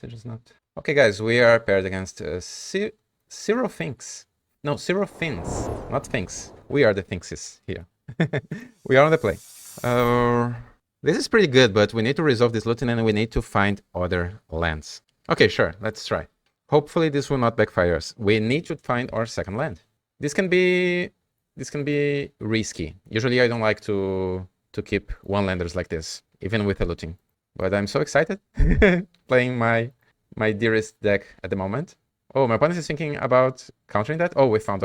Okay, guys, we are paired against SeroPhinz. No, SeroPhinz, not Finks. We are the Thinkses here. We are on the play. This is pretty good, but we need to resolve this looting and we need to find other lands. Okay, sure, let's try. Hopefully this will not backfire us. We need to find our second land. This can be risky. Usually I don't like to keep one-landers like this, even with a looting. But I'm so excited playing my dearest deck at the moment. Oh, my opponent is thinking about countering that. Oh, we found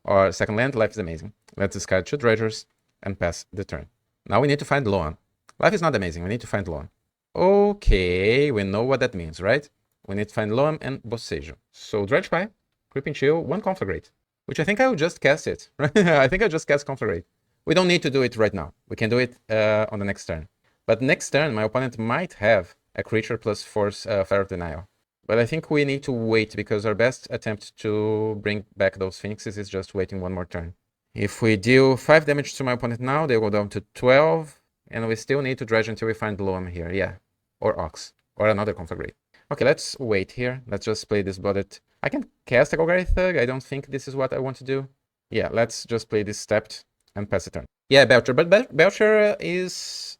our second land. Life is amazing. Let's discard 2 dredgers and pass the turn. Now we need to find Loam. Life is not amazing. We need to find Loam. Okay, we know what that means, right? We need to find Loam and Bosejo. So dredge 5, Creeping Chill, 1 Conflagrate, which I think I will just cast it. I think I'll just cast Conflagrate. We don't need to do it right now. We can do it on the next turn. But next turn, my opponent might have a creature plus force Flare of Denial. But I think we need to wait, because our best attempt to bring back those Phoenixes is just waiting 1 more turn. If we deal 5 damage to my opponent now, they go down to 12. And we still need to dredge until we find Loam here. Yeah, or Ox, or another Conflagrate. Okay, let's wait here. Let's just play this Blooded. I can cast a Golgari Thug. I don't think this is what I want to do. Yeah, let's just play this Stepped and pass the turn. Yeah, Belcher. But Belcher is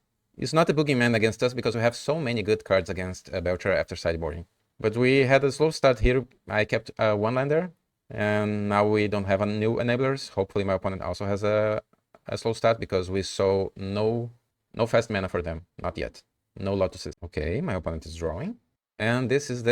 not a boogeyman against us, because we have so many good cards against Belcher after sideboarding. But we had a slow start here. I kept a 1-lander, and now we don't have a new enablers. Hopefully my opponent also has a slow start, because we saw no fast mana for them. Not yet. No Lotuses. Okay, my opponent is drawing. And this is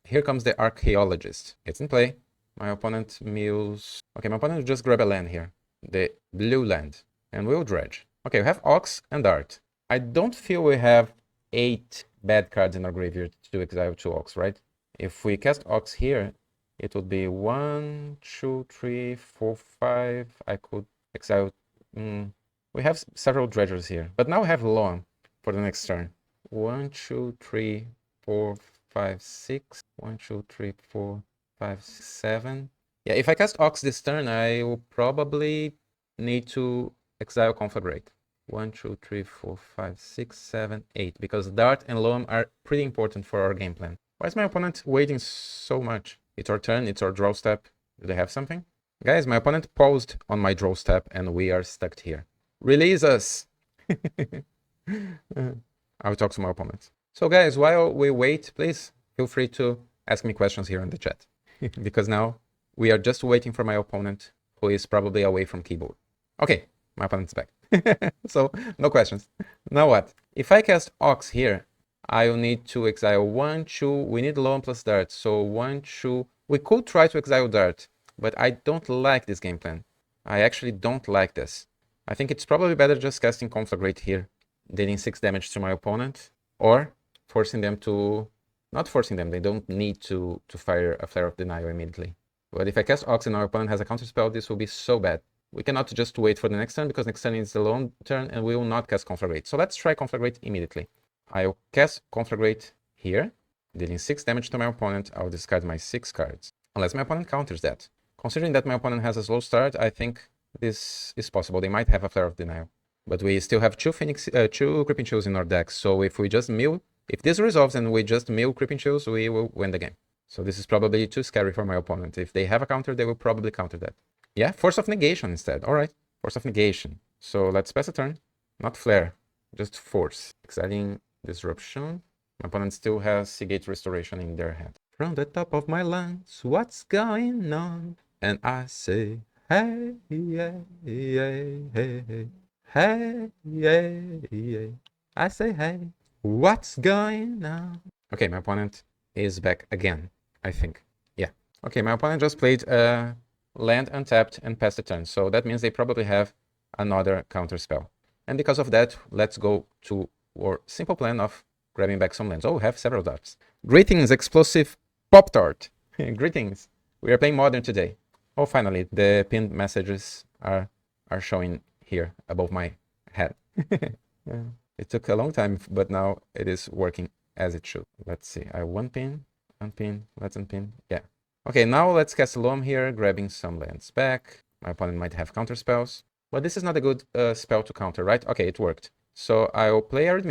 here comes the Archaeologist. It's in play. My opponent mills... Okay, my opponent will just grab a land here. The blue land. And we'll dredge. Okay, we have Ox and Dart. I don't feel we have 8 bad cards in our graveyard to exile 2 Ox, right? If we cast Ox here, it would be 1, 2, 3, 4, 5. I could exile... We have several dredgers here. But now we have Loam for the next turn. 1, 2, 3, 4, 5, 6. 1, 2, 3, 4, 5, 6, 7. Yeah, if I cast Ox this turn, I will probably need to exile Conflagrate. 1, 2, 3, 4, 5, 6, 7, 8. Because Dart and Loam are pretty important for our game plan. Why is my opponent waiting so much? It's our turn, it's our draw step. Do they have something? Guys, my opponent paused on my draw step and we are stuck here. Release us! I'll talk to my opponent. So guys, while we wait, please feel free to ask me questions here in the chat. Because now we are just waiting for my opponent, who is probably away from keyboard. Okay, my opponent's back. So, no questions. Now what? If I cast Ox here, I will need to exile 1, 2. We need Loam plus Dart. So 1, 2. We could try to exile Dart, but I don't like this game plan. I actually don't like this. I think it's probably better just casting Conflagrate here, dealing 6 damage to my opponent, or forcing them to Not forcing them, they don't need to fire a Flare of Denial immediately. But if I cast Ox and our opponent has a counterspell, this will be so bad. We cannot just wait for the next turn, because next turn is the lone turn, and we will not cast Conflagrate. So let's try Conflagrate immediately. I'll cast Conflagrate here, dealing 6 damage to my opponent. I'll discard my 6 cards. Unless my opponent counters that. Considering that my opponent has a slow start, I think this is possible. They might have a Flare of Denial. But we still have 2 Creeping Chills in our deck, so if we just mill, if this resolves and we just mill Creeping Chills, we will win the game. So this is probably too scary for my opponent. If they have a counter, they will probably counter that. Yeah, Force of Negation instead. Alright, Force of Negation. So let's pass a turn. Not Flare, just Force. Exiling Disruption. My opponent still has Seagate Restoration in their hand. From the top of my lungs, what's going on? And I say, hey, yeah, yeah, hey, hey. Hey, yeah, yeah. I say, hey, what's going on? Okay, my opponent is back again, I think. Yeah. Okay, my opponent just played land untapped and passed the turn. So that means they probably have another counter spell. And because of that, let's go to our simple plan of grabbing back some lands. Oh, we have several dots. Greetings, Explosive Pop-Tart. Greetings. We are playing Modern today. Oh, finally, the pinned messages are showing here above my head. Yeah. It took a long time, but now it is working as it should. Let's see. I one pin, unpin, let's unpin. Yeah. Okay, now let's cast a Loam here, grabbing some lands back. My opponent might have counter spells, but this is not a good spell to counter, right? Okay, it worked. So I'll play Arid,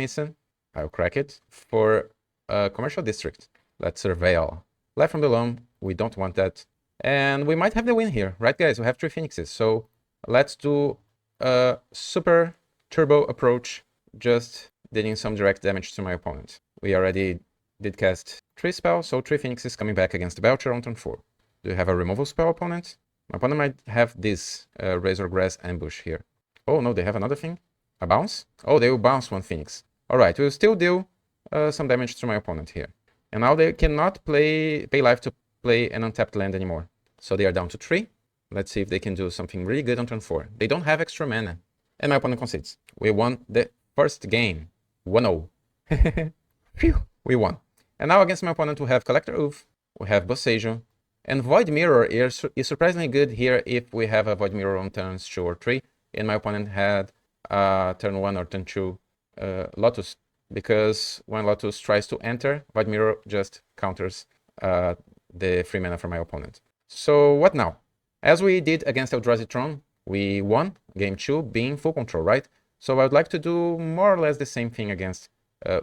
I'll crack it for a Commercial District. Let's Surveil. Left from the Loam, we don't want that. And we might have the win here, right guys? We have 3 Phoenixes, so let's do a super turbo approach, just dealing some direct damage to my opponent. We already did cast 3 spells, so 3 Phoenixes coming back against the Belcher on turn 4. Do you have a removal spell, opponent? My opponent might have this Razor Grass Ambush here. Oh no, they have another thing? A bounce? Oh, they will bounce 1 Phoenix. Alright, we'll still deal some damage to my opponent here. And now they cannot pay life to play an untapped land anymore. So they are down to 3. Let's see if they can do something really good on turn 4. They don't have extra mana. And my opponent concedes. We won the first game. 1-0. Phew, we won. And now against my opponent we have Collector Oof, we have Boseiju, and Void Mirror is surprisingly good here if we have a Void Mirror on turns 2 or 3. And my opponent had turn 1 or turn 2 Lotus, because when Lotus tries to enter, Void Mirror just counters the free mana from my opponent. So what now? As we did against Eldrazi Tron, we won game 2 being full control, right? So I would like to do more or less the same thing against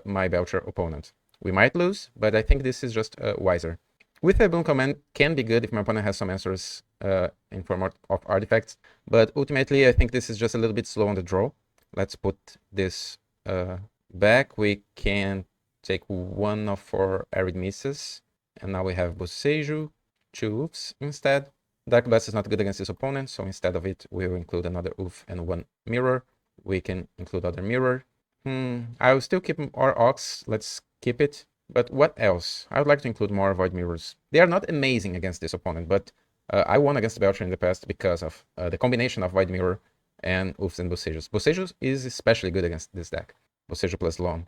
my Belcher opponent. We might lose, but I think this is just wiser. With a Boon Command can be good if my opponent has some answers in form of artifacts, but ultimately I think this is just a little bit slow on the draw. Let's put this back. We can take one of our Arid Misses, and now we have Boseiju, 2 Oofs instead. Dark Blast is not good against this opponent, so instead of it, we will include another Oof and 1 Mirror. We can include other Mirror. I will still keep our Ox. Let's keep it. But what else? I would like to include more Void Mirrors. They are not amazing against this opponent, but I won against the Belcher in the past because of the combination of Void Mirror and Oofs and Boseijus. Boseiju is especially good against this deck. Boseiju plus Loam.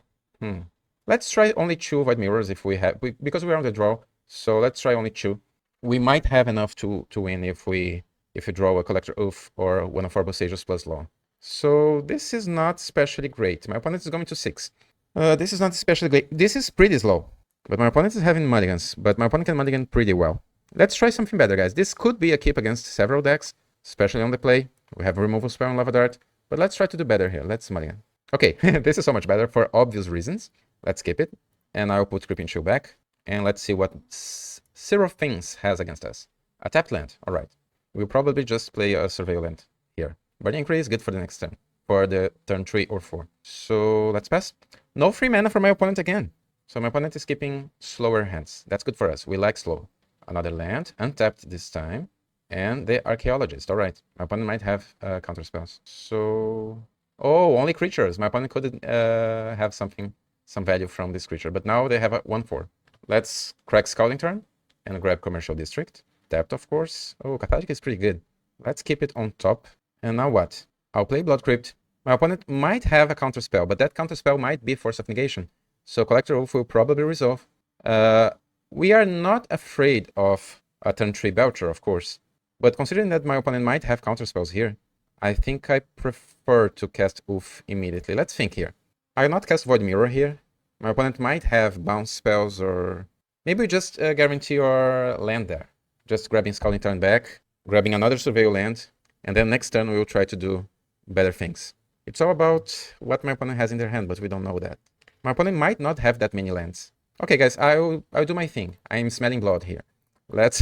Let's try only 2 Void Mirrors if we have, because we are on the draw. So let's try only 2. We might have enough to win if we draw a Collector Oof or one of our Boseijus plus Loam. So this is not especially great. My opponent is going to 6. This is not especially great. This is pretty slow. But my opponent is having mulligans. But my opponent can mulligan pretty well. Let's try something better, guys. This could be a keep against several decks, especially on the play. We have a removal spell and Lava Dart. But let's try to do better here. Let's mulligan. Okay, this is so much better for obvious reasons. Let's keep it. And I'll put Creeping Chill back. And let's see what SeroPhinz has against us. A tapped land. Alright. We'll probably just play a Surveil land here. Burning Increase is good for the next turn. For the turn 3 or 4. So let's pass. No free mana for my opponent again. So my opponent is keeping slower hands. That's good for us. We like slow. Another land. Untapped this time. And the Archaeologist. Alright. My opponent might have counter spells. So... oh, only creatures. My opponent could have some value from this creature. But now they have a 1-4. Let's crack Scouting Turn. And grab Commercial District. Tapped, of course. Oh, Cathartic is pretty good. Let's keep it on top. And now what? I'll play Blood Crypt. My opponent might have a counter spell, but that counter spell might be Force of Negation. So Collector Oof will probably resolve. We are not afraid of a turn 3 Belcher, of course. But considering that my opponent might have counterspells here, I think I prefer to cast Oof immediately. Let's think here. I will not cast Void Mirror here. My opponent might have bounce spells, or maybe we just guarantee our land there. Just grabbing Scouting turn back, grabbing another Surveil land, and then next turn we will try to do better things. It's all about what my opponent has in their hand, but we don't know that. My opponent might not have that many lands. Okay, guys, I'll do my thing. I'm smelling blood here. Let's...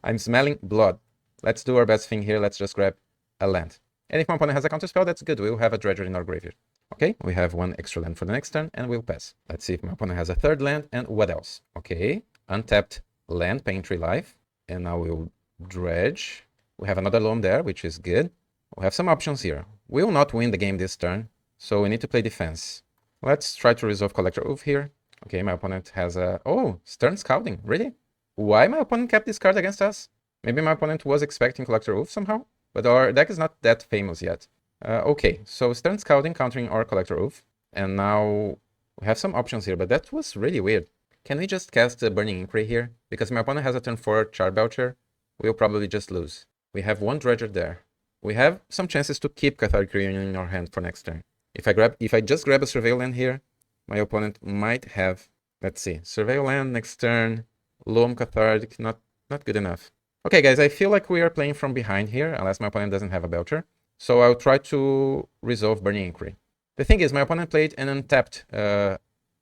I'm smelling blood. Let's do our best thing here. Let's just grab a land. And if my opponent has a counterspell, that's good. We'll have a Dredger in our graveyard. Okay, we have one extra land for the next turn, and we'll pass. Let's see if my opponent has a third land, and what else? Okay, untapped land, paying 3 life. And now we'll dredge. We have another loam there, which is good. We'll have some options here. We will not win the game this turn, so we need to play defense. Let's try to resolve Collector Oof here. Okay, my opponent has a... Oh, Stern Scouting, really? Why my opponent kept this card against us? Maybe my opponent was expecting Collector Oof somehow? But our deck is not that famous yet. Okay, so Stern Scouting countering our Collector Oof. And now we have some options here, but that was really weird. Can we just cast a Burning Inquiry here? Because my opponent has a turn 4 Char Belcher. We'll probably just lose. We have one Dredger there. We have some chances to keep Cathartic Reunion in our hand for next turn. If I just grab a Surveil land here, my opponent might have... Let's see. Surveil land next turn. Loam Cathartic, not good enough. Okay, guys, I feel like we are playing from behind here, unless my opponent doesn't have a Belcher. So I'll try to resolve Burning Inquiry. The thing is, my opponent played an untapped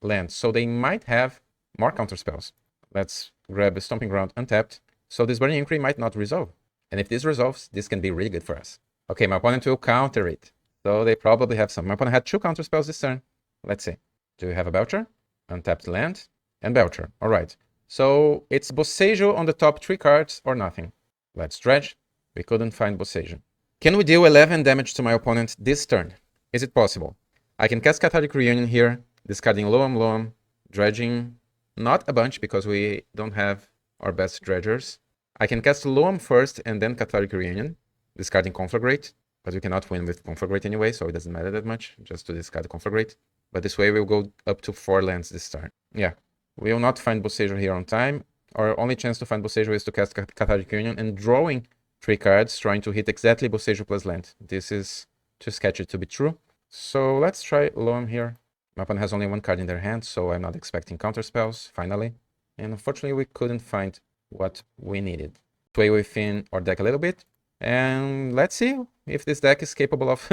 land, so they might have more counterspells. Let's grab a Stomping Ground untapped. So this Burning Inquiry might not resolve. And if this resolves, this can be really good for us. Okay, my opponent will counter it. So they probably have some. My opponent had 2 counterspells this turn. Let's see. Do we have a Belcher? Untapped land and Belcher. All right. So it's Boseiju on the top 3 cards or nothing. Let's dredge. We couldn't find Boseiju. Can we deal 11 damage to my opponent this turn? Is it possible? I can cast Cathartic Reunion here, discarding Loam, dredging not a bunch because we don't have our best dredgers. I can cast Loam first and then Cathartic Reunion, discarding Conflagrate, but we cannot win with Conflagrate anyway, so it doesn't matter that much, just to discard Conflagrate. But this way we'll go up to 4 lands this turn. Yeah. We will not find Boseiju here on time. Our only chance to find Boseiju is to cast Cathartic Union and drawing 3 cards, trying to hit exactly Boseiju plus land. This is too sketchy to be true. So let's try Loam here. My opponent has only 1 card in their hand, so I'm not expecting counterspells, finally. And unfortunately, we couldn't find what we needed. Play within our deck a little bit. And let's see if this deck is capable of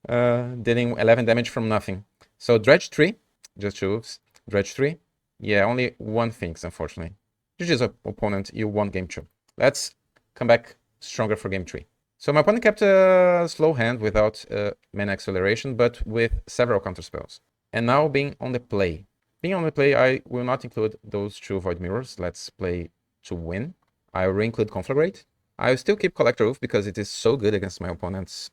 dealing 11 damage from nothing. So Dredge 3, just choose. Dredge 3. Yeah, only 1 Phoenix, unfortunately. GG's opponent, you won game 2. Let's come back stronger for game 3. So my opponent kept a slow hand without mana acceleration, but with several counterspells. And now being on the play. Being on the play, I will not include those 2 Void Mirrors. Let's play to win. I will re-include Conflagrate. I will still keep Collector Oof because it is so good against my opponent's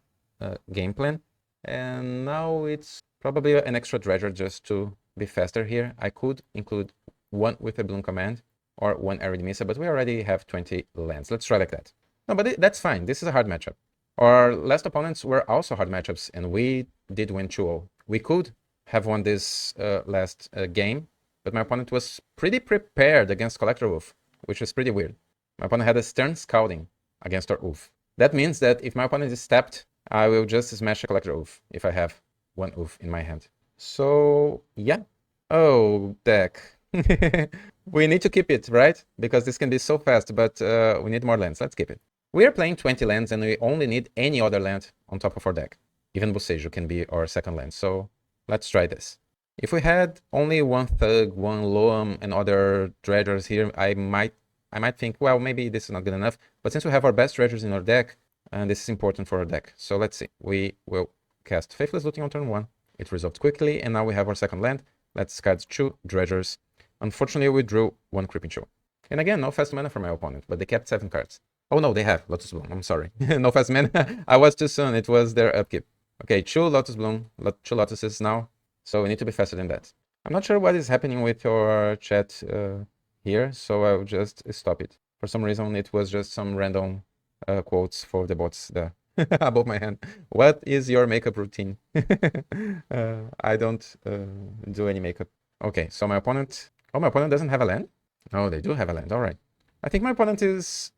game plan. And now it's probably an extra Dredger just to be faster here. I could include 1 with a Bloom Command or 1 Aridimisa, but we already have 20 lands. Let's try like that. No, but that's fine. This is a hard matchup. Our last opponents were also hard matchups, and we did win 2-0. We could have won this last game, but my opponent was pretty prepared against Collector Oof, which is pretty weird. My opponent had a Stern Scouting against our Oof. That means that if my opponent is tapped, I will just smash a Collector Oof if I have 1 Oof in my hand. So, yeah. Oh, deck. We need to keep it, right? Because this can be so fast, but we need more lands. Let's keep it. We are playing 20 lands, and we only need any other land on top of our deck. Even Boseiju can be our second land, so let's try this. If we had only 1 Thug, 1 Loam, and other Dredgers here, I might think, well, maybe this is not good enough. But since we have our best Dredgers in our deck, and this is important for our deck. So let's see. We will cast Faithless Looting on turn 1. It resolved quickly, and now we have our second land. Let's discard 2 Dredgers. Unfortunately, we drew 1 Creeping Chill. And again, no fast mana for my opponent, but they kept 7 cards. Oh no, they have Lotus Bloom. I'm sorry. No fast mana. I was too soon. It was their upkeep. Okay, 2 Lotus Bloom, 2 Lotuses now. So we need to be faster than that. I'm not sure what is happening with your chat here, so I'll just stop it. For some reason, it was just some random quotes for the bots there. Above my hand. What is your makeup routine? I don't do any makeup. Okay, so my opponent Oh, my opponent doesn't have a land? No, they do have a land. All right. I think my opponent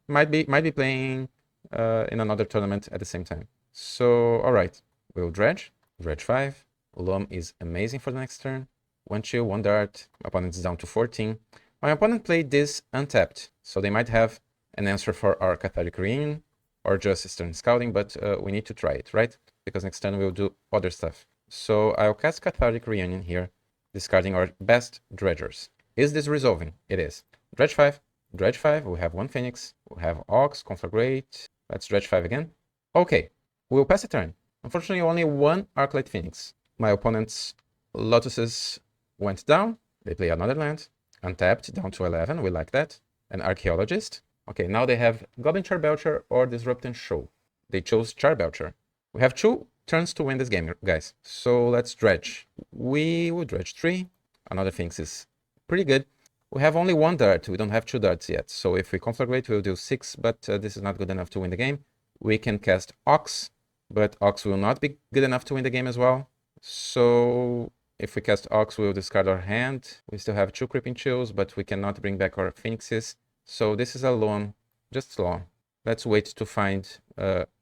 might be playing in another tournament at the same time. So, all right. We'll dredge. Dredge 5. Loam is amazing for the next turn. 1 chill, 1 dart. My opponent is down to 14. My opponent played this untapped, so they might have an answer for our Cathartic Reunion or just Stern Scouting, but we need to try it, right? Because next turn we'll do other stuff. So I'll cast Cathartic Reunion here, discarding our best dredgers. Is this resolving? It is. Dredge 5. Dredge 5. We have 1 Phoenix. We have Ox, Conflagrate. Let's dredge 5 again. Okay. We'll pass a turn. Unfortunately, only 1 Arclight Phoenix. My opponent's Lotuses went down. They play another land. Untapped, down to 11. We like that. An Archaeologist. Okay, now they have Goblin Charbelcher or Disrupting Show. They chose Charbelcher. We have 2 turns to win this game, guys. So let's dredge. We will dredge 3. Another Phoenix is pretty good. We have only 1 dart. We don't have 2 darts yet. So if we Conflagrate, we'll do 6, but this is not good enough to win the game. We can cast Ox, but Ox will not be good enough to win the game as well. So if we cast Ox, we'll discard our hand. We still have 2 Creeping Chills, but we cannot bring back our Phoenixes. So this is a loan, just loan. Let's wait to find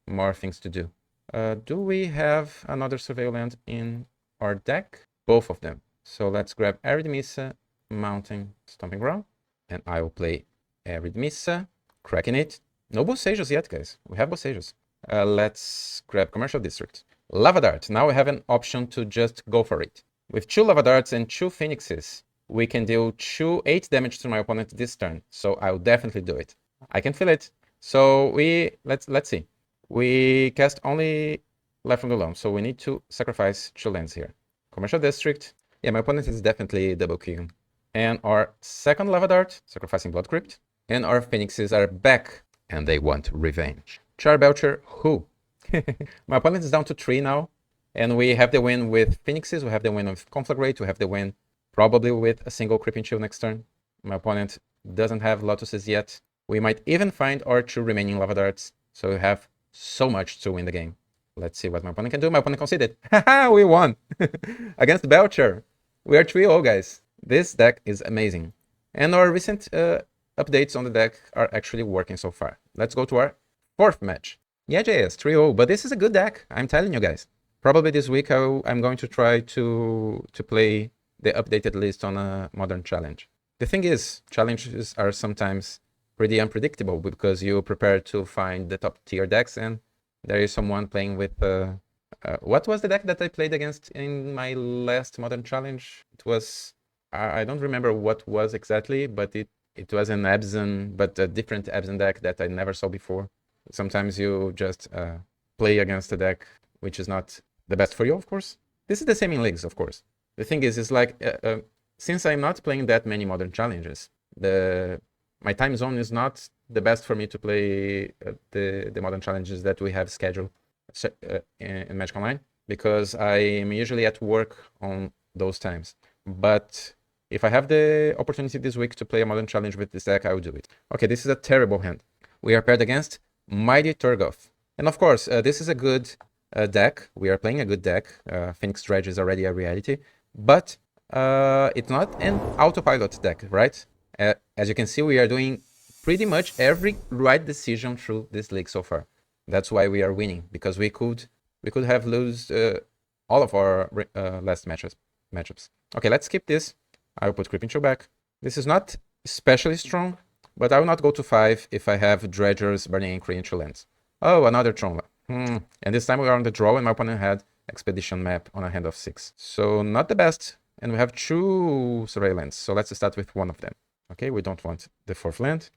more things to do. Do we have another Surveil land in our deck? Both of them. So let's grab Arid Missa, Mountain, Stomping Ground. And I will play Arid Missa, cracking it. No Bocejas yet, guys. We have Bocejas. Let's grab Commercial District. Lava Dart. Now we have an option to just go for it. With 2 Lava Darts and 2 Phoenixes, we can deal 8 damage to my opponent this turn. So I'll definitely do it. I can feel it. So let's see. We cast only Life from the Loam, so we need to sacrifice 2 lands here. Commercial District. Yeah, my opponent is definitely double queuing. And our second Lava Dart, sacrificing Blood Crypt. And our Phoenixes are back, and they want revenge. Charbelcher, who? My opponent is down to 3 now. And we have the win with Phoenixes, we have the win with Conflagrate, we have the win probably with a single Creeping Chill next turn. My opponent doesn't have Lotuses yet. We might even find our 2 remaining Lava Darts. So we have so much to win the game. Let's see what my opponent can do. My opponent conceded. Haha, we won! Against Belcher. We are 3-0, guys. This deck is amazing. And our recent updates on the deck are actually working so far. Let's go to our 4th match. Yeah, JS, 3-0, but this is a good deck. I'm telling you guys. Probably this week I'm going to try to play the updated list on a modern challenge. The thing is, challenges are sometimes pretty unpredictable because you prepare to find the top tier decks and there is someone playing with what was the deck that I played against in my last modern challenge? It was I don't remember what was exactly, but it was an Abzan, but a different Abzan deck that I never saw before. Sometimes you just play against a deck which is not the best for you, of course. This is the same in leagues, of course. The thing is like since I'm not playing that many modern challenges, my time zone is not the best for me to play the modern challenges that we have scheduled in Magic Online, because I am usually at work on those times. But if I have the opportunity this week to play a modern challenge with this deck, I will do it. Okay, this is a terrible hand. We are paired against MightyTurgoth. And of course, this is a good deck. We are playing a good deck. Phoenix Dredge is already a reality. But it's not an autopilot deck, right? As you can see, we are doing pretty much every right decision through this league so far. That's why we are winning, because we could have lost all of our last matchups. Okay, let's skip this. I will put Creeping Chill back. This is not especially strong, but I will not go to 5 if I have Dredgers, Burning Inquiry, and 2 lands. Oh, another Tron. And this time we are on the draw, and my opponent had Expedition Map on a hand of 6. So not the best. And we have 2 Survey lands, so let's start with one of them. Okay, we don't want the 4th land.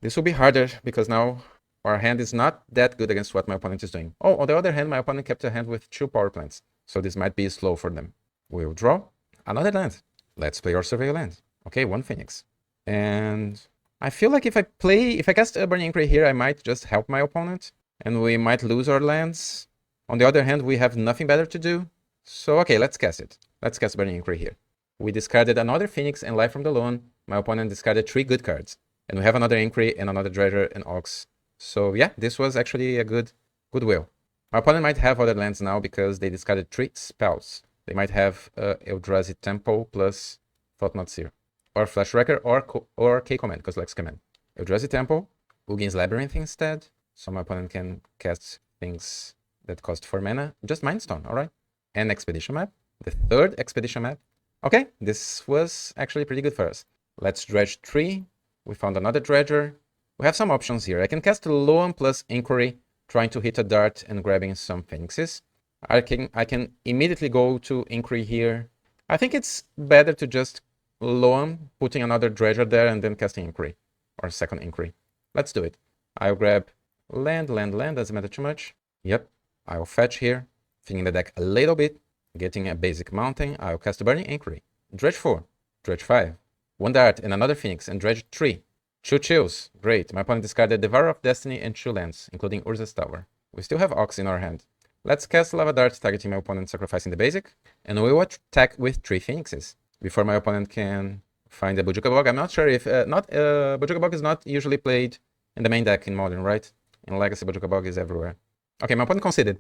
This will be harder, because now our hand is not that good against what my opponent is doing. Oh, on the other hand, my opponent kept a hand with 2 power plants, so this might be slow for them. We'll draw another land. Let's play our Survey land. Okay, 1 Phoenix. And I feel like if I cast a Burning Inquiry here, I might just help my opponent, and we might lose our lands. On the other hand, we have nothing better to do. So, okay, let's cast it. Let's cast Burning Inquiry here. We discarded another Phoenix and Life from the Loam. My opponent discarded 3 good cards. And we have another Inquiry and another Dredger and Ox. So yeah, this was actually a good will. My opponent might have other lands now because they discarded 3 spells. They might have Eldrazi Temple plus Thought-Knot Seer. or Flash Wrecker, or K command, because Lex command. Eldrazi Temple, Ugin's Labyrinth instead, so my opponent can cast things that cost 4 mana. Just Mindstone, alright? And Expedition Map, the third Expedition Map. Okay, this was actually pretty good for us. Let's dredge 3. We found another dredger. We have some options here. I can cast Loam plus Inquiry, trying to hit a dart and grabbing some Phoenixes. I can immediately go to Inquiry here. I think it's better to just Loam, putting another dredger there and then casting Inquiry, or second Inquiry. Let's do it. I'll grab land, doesn't matter too much. Yep, I'll fetch here, filling the deck a little bit, getting a basic mountain. I'll cast a Burning Inquiry. Dredge 4, dredge 5, 1 dart and another Phoenix, and dredge 3. 2 chills, great. My opponent discarded Devourer of Destiny and 2 lands, including Urza's Tower. We still have Ox in our hand. Let's cast Lava Dart, targeting my opponent, sacrificing the basic, and we will attack with 3 Phoenixes before my opponent can find a Bojuka Bog. I'm not sure if Bojuka Bog is not usually played in the main deck in Modern, right? In Legacy, Bojuka Bog is everywhere. Okay, my opponent conceded.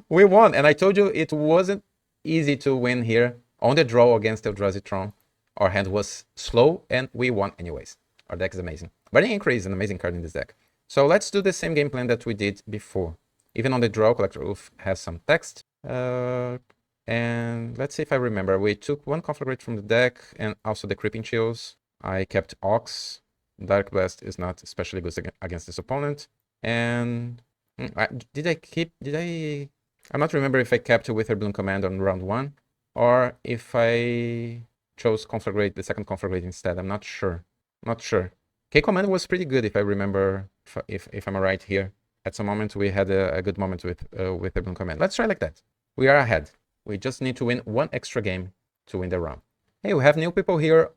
We won, and I told you it wasn't easy to win here on the draw against Eldrazi Tron. Our hand was slow, and we won anyways. Our deck is amazing. Burning Inquiry is an amazing card in this deck. So let's do the same game plan that we did before. Even on the draw, Collector Oof has some text. And let's see if I remember. We took 1 Conflagrate from the deck and also the Creeping Chills. I kept Ox. Dark Blast is not especially good against this opponent. And I'm not remember if I kept Witherbloom Command on round 1 or if I chose Conflagrate, the second Conflagrate instead. I'm not sure. Not sure. K command was pretty good if I remember, if I'm right here. At some moment we had a good moment with the Bloom command. Let's try like that. We are ahead. We just need to win 1 extra game to win the round. Hey, we have new people here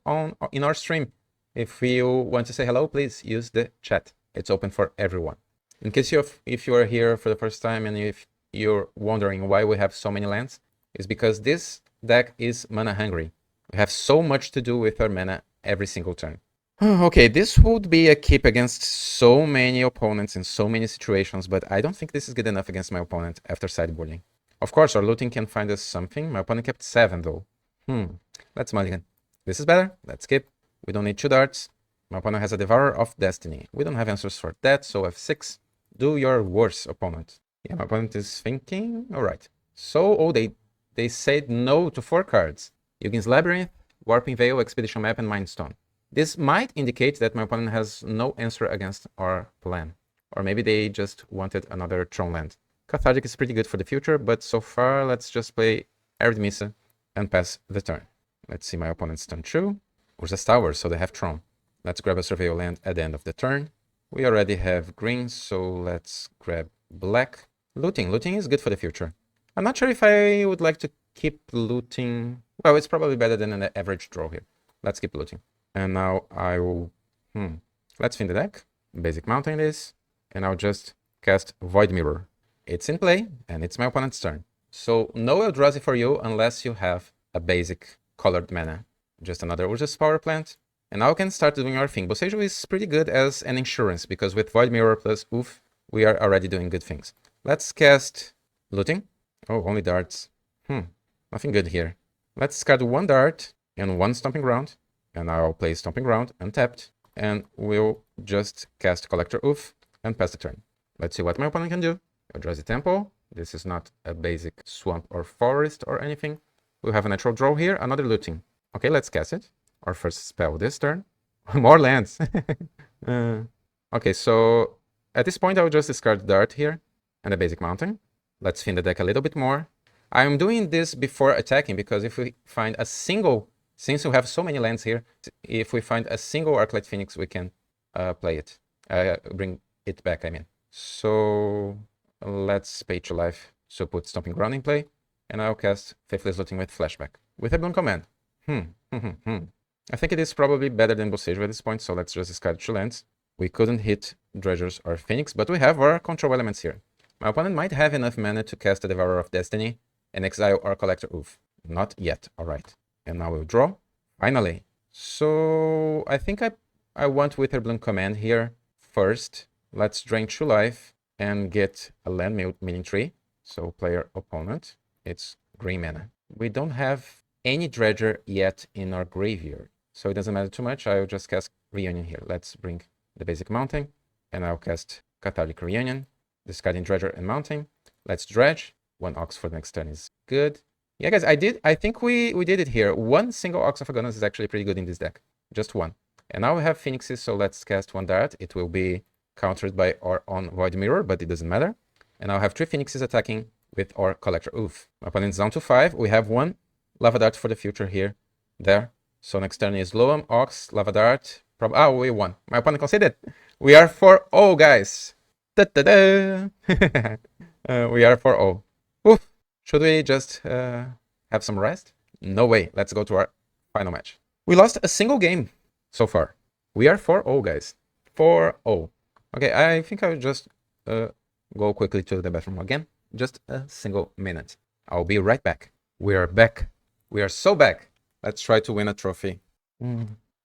in our stream. If you want to say hello, please use the chat. It's open for everyone. In case if you are here for the first time and if you're wondering why we have so many lands, it's because this deck is mana hungry. We have so much to do with our mana every single turn. Okay, this would be a keep against so many opponents in so many situations, but I don't think this is good enough against my opponent after sideboarding. Of course, our looting can find us something. My opponent kept 7 though. Let's mulligan. This is better. Let's skip. We don't need 2 darts. My opponent has a Devourer of Destiny. We don't have answers for that, so F6. Do your worst, opponent. Yeah, my opponent is thinking. Alright. So, they said no to 4 cards. Ugin's Labyrinth, Warping Veil, Expedition Map, and Mindstone. This might indicate that my opponent has no answer against our plan. Or maybe they just wanted another Tron land. Cathartic is pretty good for the future, but so far let's just play Arid Missa and pass the turn. Let's see my opponent's turn 2. Urza's Tower, so they have Tron. Let's grab a Surveil land at the end of the turn. We already have green, so let's grab black. Looting is good for the future. I'm not sure if I would like to keep looting. Well, it's probably better than an average draw here. Let's keep looting. And now I will, let's fin the deck, basic mountain this, and I'll just cast Void Mirror. It's in play, and it's my opponent's turn. So no Eldrazi for you unless you have a basic colored mana. Just another Urza's Power Plant, and now we can start doing our thing. Boseiju is pretty good as an insurance, because with Void Mirror plus Oof, we are already doing good things. Let's cast Looting. Oh, only darts. Nothing good here. Let's discard 1 dart and 1 Stomping Ground. And I'll play Stomping Ground untapped, and we'll just cast Collector Oof and pass the turn. Let's see what my opponent can do. Eldrazi Temple. This is not a basic swamp or forest or anything. We'll have a natural draw here, another looting. Okay, let's cast it. Our first spell this turn. More lands. Okay, so at this point I'll just discard Dart here and a basic mountain. Let's fin the deck a little bit more. I'm doing this before attacking because if we find a single, since we have so many lands here, if we find a single Arclight Phoenix, we can play it. Bring it back, I mean. So let's pay to life. So put Stomping Ground in play, and I'll cast Faithless Looting with Flashback. With a Bloom command. I think it is probably better than Boseiju at this point, so let's just discard 2 lands. We couldn't hit Dredgers or Phoenix, but we have our control elements here. My opponent might have enough mana to cast a Devourer of Destiny and exile our Collector Oof. Not yet, alright. And now we'll draw. Finally. So I think I want Witherbloom command here first. Let's drain 2 life and get a land meaning tree. So player opponent, it's green mana. We don't have any Dredger yet in our graveyard. so it doesn't matter too much. I'll just cast Reunion here. Let's bring the basic mounting, and I'll cast Cathartic Reunion, discarding Dredger and mounting. Let's dredge. 1 Ox for the next turn is good. Yeah, guys, I think we did it here. 1 single Ox of Agonas is actually pretty good in this deck. Just 1. And now we have Phoenixes, so let's cast 1 dart. It will be countered by our own Void Mirror, but it doesn't matter. And I'll have 3 Phoenixes attacking with our Collector. Oof. My opponent's down to 5. We have 1 Lava Dart for the future here. There. So next turn is Loam, Ox, Lava Dart. We won. My opponent conceded. We are 4-0, guys. Da-da-da. We are 4-0. Oof. Should we just have some rest? No way. Let's go to our final match. We lost a single game so far. We are 4-0, guys. 4-0. Okay, I think I'll just go quickly to the bathroom again. Just a single minute. I'll be right back. We are back. We are so back. Let's try to win a trophy.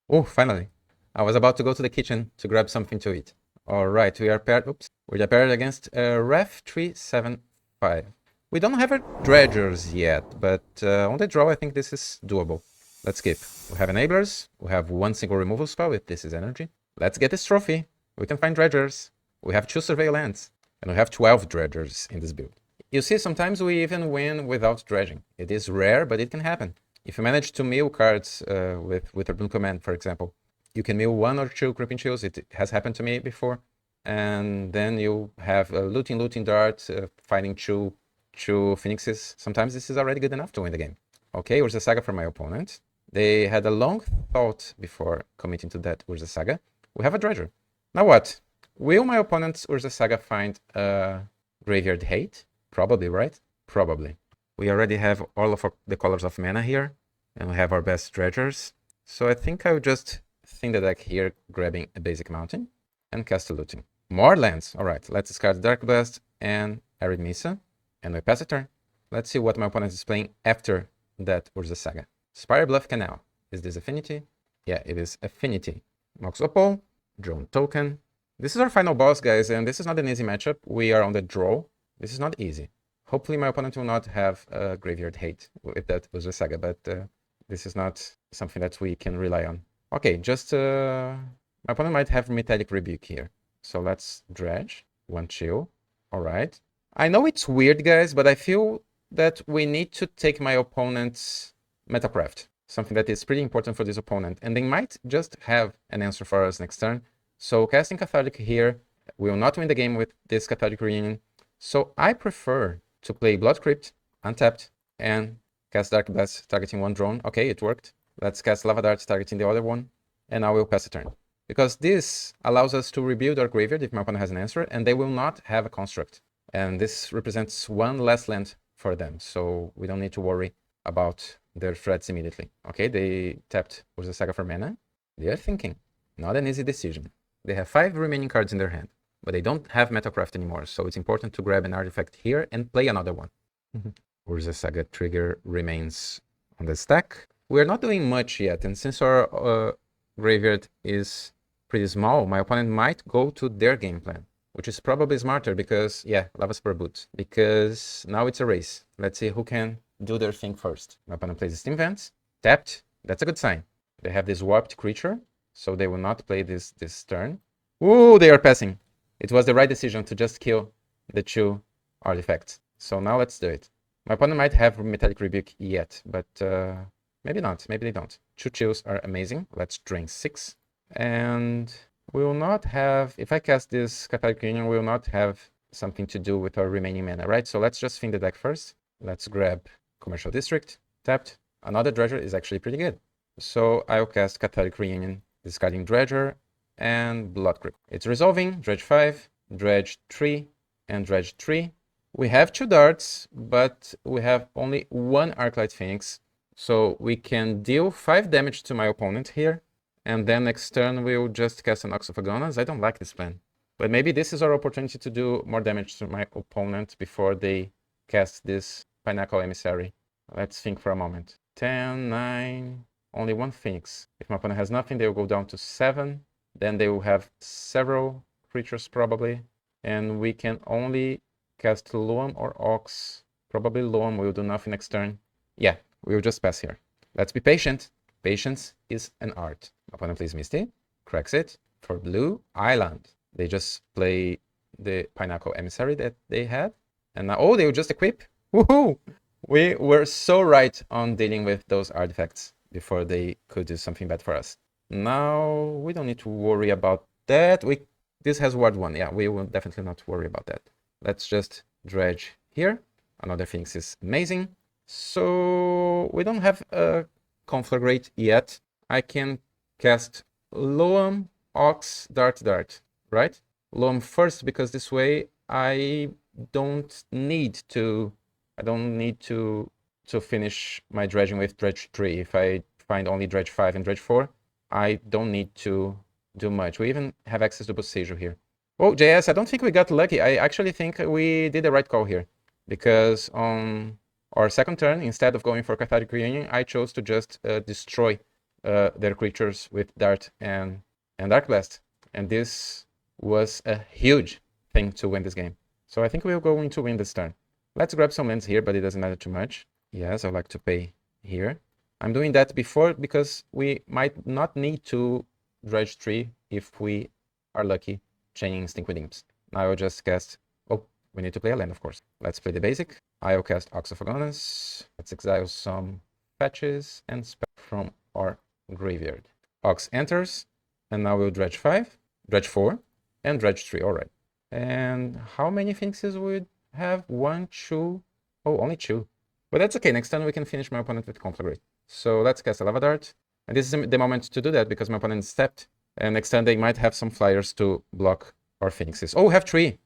Oh, finally. I was about to go to the kitchen to grab something to eat. All right, we are paired. Oops. We are paired against Ref 375. We don't have our dredgers yet, but on the draw, I think this is doable. Let's skip. We have enablers. We have 1 single removal spell with This Is Energy. Let's get this trophy. We can find dredgers. We have 2 survey lands. And we have 12 dredgers in this build. You see, sometimes we even win without dredging. It is rare, but it can happen. If you manage to mill cards with a Bloom Command, for example, you can mill 1 or 2 Creeping Chills. It has happened to me before. And then you have a looting dart, finding 2 Phoenixes. Sometimes this is already good enough to win the game. Okay, Urza Saga for my opponent. They had a long thought before committing to that Urza Saga. We have a dredger. Now what? Will my opponent's Urza Saga find a Graveyard Hate? Probably, right? Probably. We already have all of the colors of mana here, and we have our best dredgers. So I think I'll just think the deck here, grabbing a basic mountain and cast a looting. More lands. All right, let's discard Dark Blast and Arid Mesa, and we pass a turn. Let's see what my opponent is playing after that Urza Saga. Spire Bluff Canal. Is this Affinity? Yeah, it is Affinity. Mox Opal, Drone Token. This is our final boss, guys, and this is not an easy matchup. We are on the draw. This is not easy. Hopefully my opponent will not have a Graveyard Hate if that was a saga, but this is not something that we can rely on. Okay, just my opponent might have Metallic Rebuke here. So let's dredge. 1 chill. All right. I know it's weird, guys, but I feel that we need to take my opponent's Metacraft, something that is pretty important for this opponent, and they might just have an answer for us next turn. So casting Cathartic here will not win the game with this Cathartic Reunion. So I prefer to play Blood Crypt, untapped, and cast Dark Blast, targeting 1 drone. Okay, it worked. Let's cast Lava Dart, targeting the other one, and I will pass a turn. Because this allows us to rebuild our graveyard if my opponent has an answer, and they will not have a construct. And this represents 1 less land for them, so we don't need to worry about their threats immediately. Okay, they tapped Urza Saga for mana. They are thinking. Not an easy decision. They have 5 remaining cards in their hand, but they don't have Metacraft anymore, so it's important to grab an artifact here and play another one. Urza Saga trigger remains on the stack. We're not doing much yet, and since our graveyard is pretty small, my opponent might go to their game plan, which is probably smarter because, yeah, Lava Spur Boot. Because now it's a race. Let's see who can do their thing first. My opponent plays Steam Vents, tapped. That's a good sign. They have this warped creature, so they will not play this turn. Ooh, they are passing. It was the right decision to just kill the 2 artifacts. So now let's do it. My opponent might have Metallic Rebuke yet, but maybe not. Maybe they don't. 2 chills are amazing. Let's drain 6. And we will not have, if I cast this Cathartic Reunion, we will not have something to do with our remaining mana, right? So let's just fin the deck first. Let's grab Commercial District, tapped. Another Dredger is actually pretty good. So I'll cast Cathartic Reunion, discarding Dredger and Blood Crypt. It's resolving, Dredge 5, Dredge 3, and Dredge 3. We have 2 darts, but we have only 1 Arclight Phoenix. So we can deal 5 damage to my opponent here. And then next turn we'll just cast an Ox of Agonas. I don't like this plan. But maybe this is our opportunity to do more damage to my opponent before they cast this Pinnacle Emissary. Let's think for a moment. 10, 9, only 1 Phoenix. If my opponent has nothing, they will go down to 7. Then they will have several creatures probably. And we can only cast Loam or Ox. Probably Loam will do nothing next turn. Yeah, we'll just pass here. Let's be patient. Patience is an art. My opponent plays Misty, cracks it for blue island. They just play the Pineapple Emissary that they had. And now, oh, they will just equip. Woohoo! We were so right on dealing with those artifacts before they could do something bad for us. Now, we don't need to worry about that. This has ward 1. Yeah, we will definitely not worry about that. Let's just dredge here. Another Phoenix is amazing. So we don't have a conflagrate yet. I can cast Loam, Ox, Dart, right? Loam first, because this way I don't need to finish my dredging with dredge 3. If I find only dredge 5 and dredge 4, I don't need to do much. We even have access to Boseiju here. Oh, JS, I don't think we got lucky. I actually think we did the right call here, because on our second turn, instead of going for Cathartic Reunion, I chose to just destroy their creatures with Dart and Dark Blast. And this was a huge thing to win this game. So I think we're going to win this turn. Let's grab some lands here, but it doesn't matter too much. Yes, I like to pay here. I'm doing that before because we might not need to dredge 3 if we are lucky chaining Instinct with Imps. Now I will just cast... Oh, we need to play a land, of course. Let's play the basic. I will cast Ox of Agonas. Let's exile some fetches and spell from our graveyard. Ox enters, and now we'll dredge 5, dredge 4, and dredge 3. Alright. And how many Phoenixes would have? 1, 2... Oh, only 2. But that's okay. Next turn we can finish my opponent with Conflagrate. So let's cast a Lava Dart. And this is the moment to do that because my opponent stepped. And next turn they might have some flyers to block our Phoenixes. Oh, we have 3!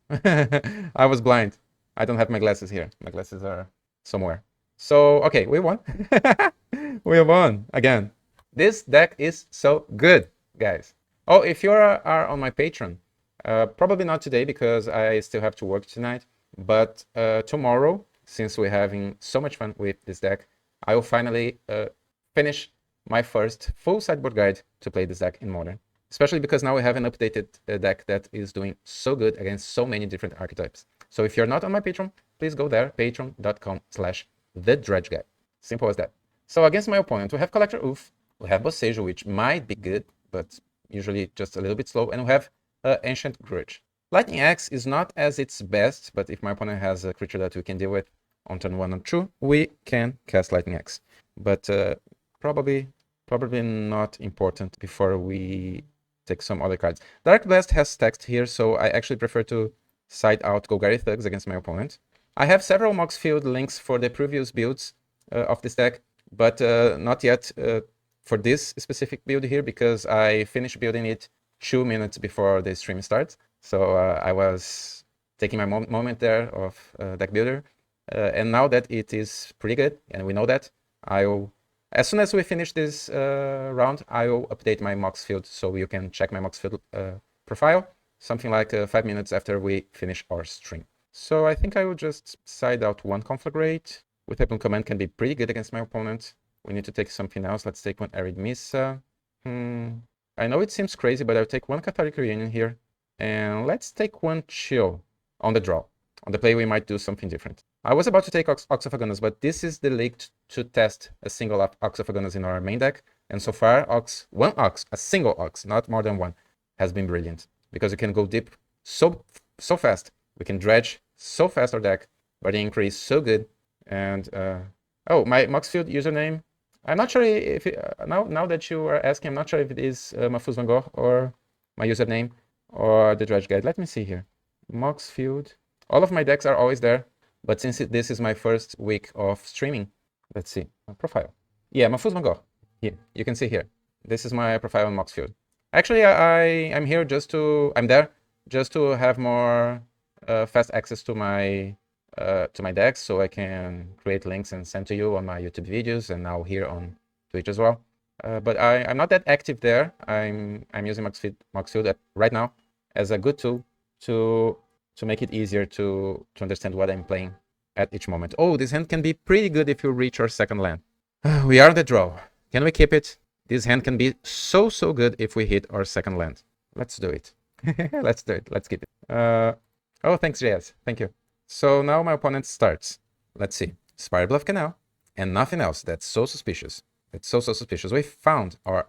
I was blind. I don't have my glasses here. My glasses are somewhere. So, okay, we won. We won again. This deck is so good, guys. Oh, if you are on my Patreon, probably not today because I still have to work tonight. But tomorrow, since we're having so much fun with this deck, I will finally finish my first full sideboard guide to play this deck in Modern. Especially because now we have an updated deck that is doing so good against so many different archetypes. So if you're not on my Patreon, please go there, patreon.com/thedredgeguy. Simple as that. So against my opponent, we have Collector Oof, we have Boseiju, which might be good, but usually just a little bit slow, and we have Ancient Grudge. Lightning Axe is not as its best, but if my opponent has a creature that we can deal with on turn 1 and 2, we can cast Lightning Axe. But probably not important before we take some other cards. Dark Blast has text here, so I actually prefer to side out Golgari Thugs against my opponent. I have several Moxfield links for the previous builds of this deck, but not yet for this specific build here because I finished building it 2 minutes before the stream starts. So I was taking my moment there of deck builder. And now that it is pretty good, and we know that, as soon as we finish this round, I will update my Moxfield so you can check my Moxfield profile, something like 5 minutes after we finish our stream. So I think I will just side out 1 Conflagrate. With Weapon Command can be pretty good against my opponent. We need to take something else. Let's take 1 Arid Missa. I know it seems crazy, but I'll take 1 Cathartic Reunion here. And let's take 1 Chill on the draw. On the play, we might do something different. I was about to take Ox of Agonas, but this is the league to test a single Ox of Agonas in our main deck. And so far, a single Ox, not more than 1, has been brilliant. Because you can go deep so fast. We can dredge so fast our deck. Body increase so good. And, oh, my Moxfield username. I'm not sure if, now that you are asking, I'm not sure if it is MahfuzVanGogh or my username or the Dredge Guide. Let me see here. Moxfield. All of my decks are always there. But since this is my first week of streaming, let's see. Profile. Yeah, MahfuzVanGogh. Here, you can see here. This is my profile on Moxfield. Actually, I'm here just to... I'm there just to have more fast access to my decks, so I can create links and send to you on my YouTube videos and now here on Twitch as well. But I'm not that active there. I'm using Moxfield right now as a good tool to make it easier to understand what I'm playing at each moment. Oh, this hand can be pretty good if you reach our second land. We are on the draw. Can we keep it? This hand can be so good if we hit our second land. Let's do it. Let's do it. Let's keep it. Oh, thanks, JS. Thank you. So now my opponent starts. Let's see. Spire Bluff Canal and nothing else. That's so suspicious. It's so suspicious. We found our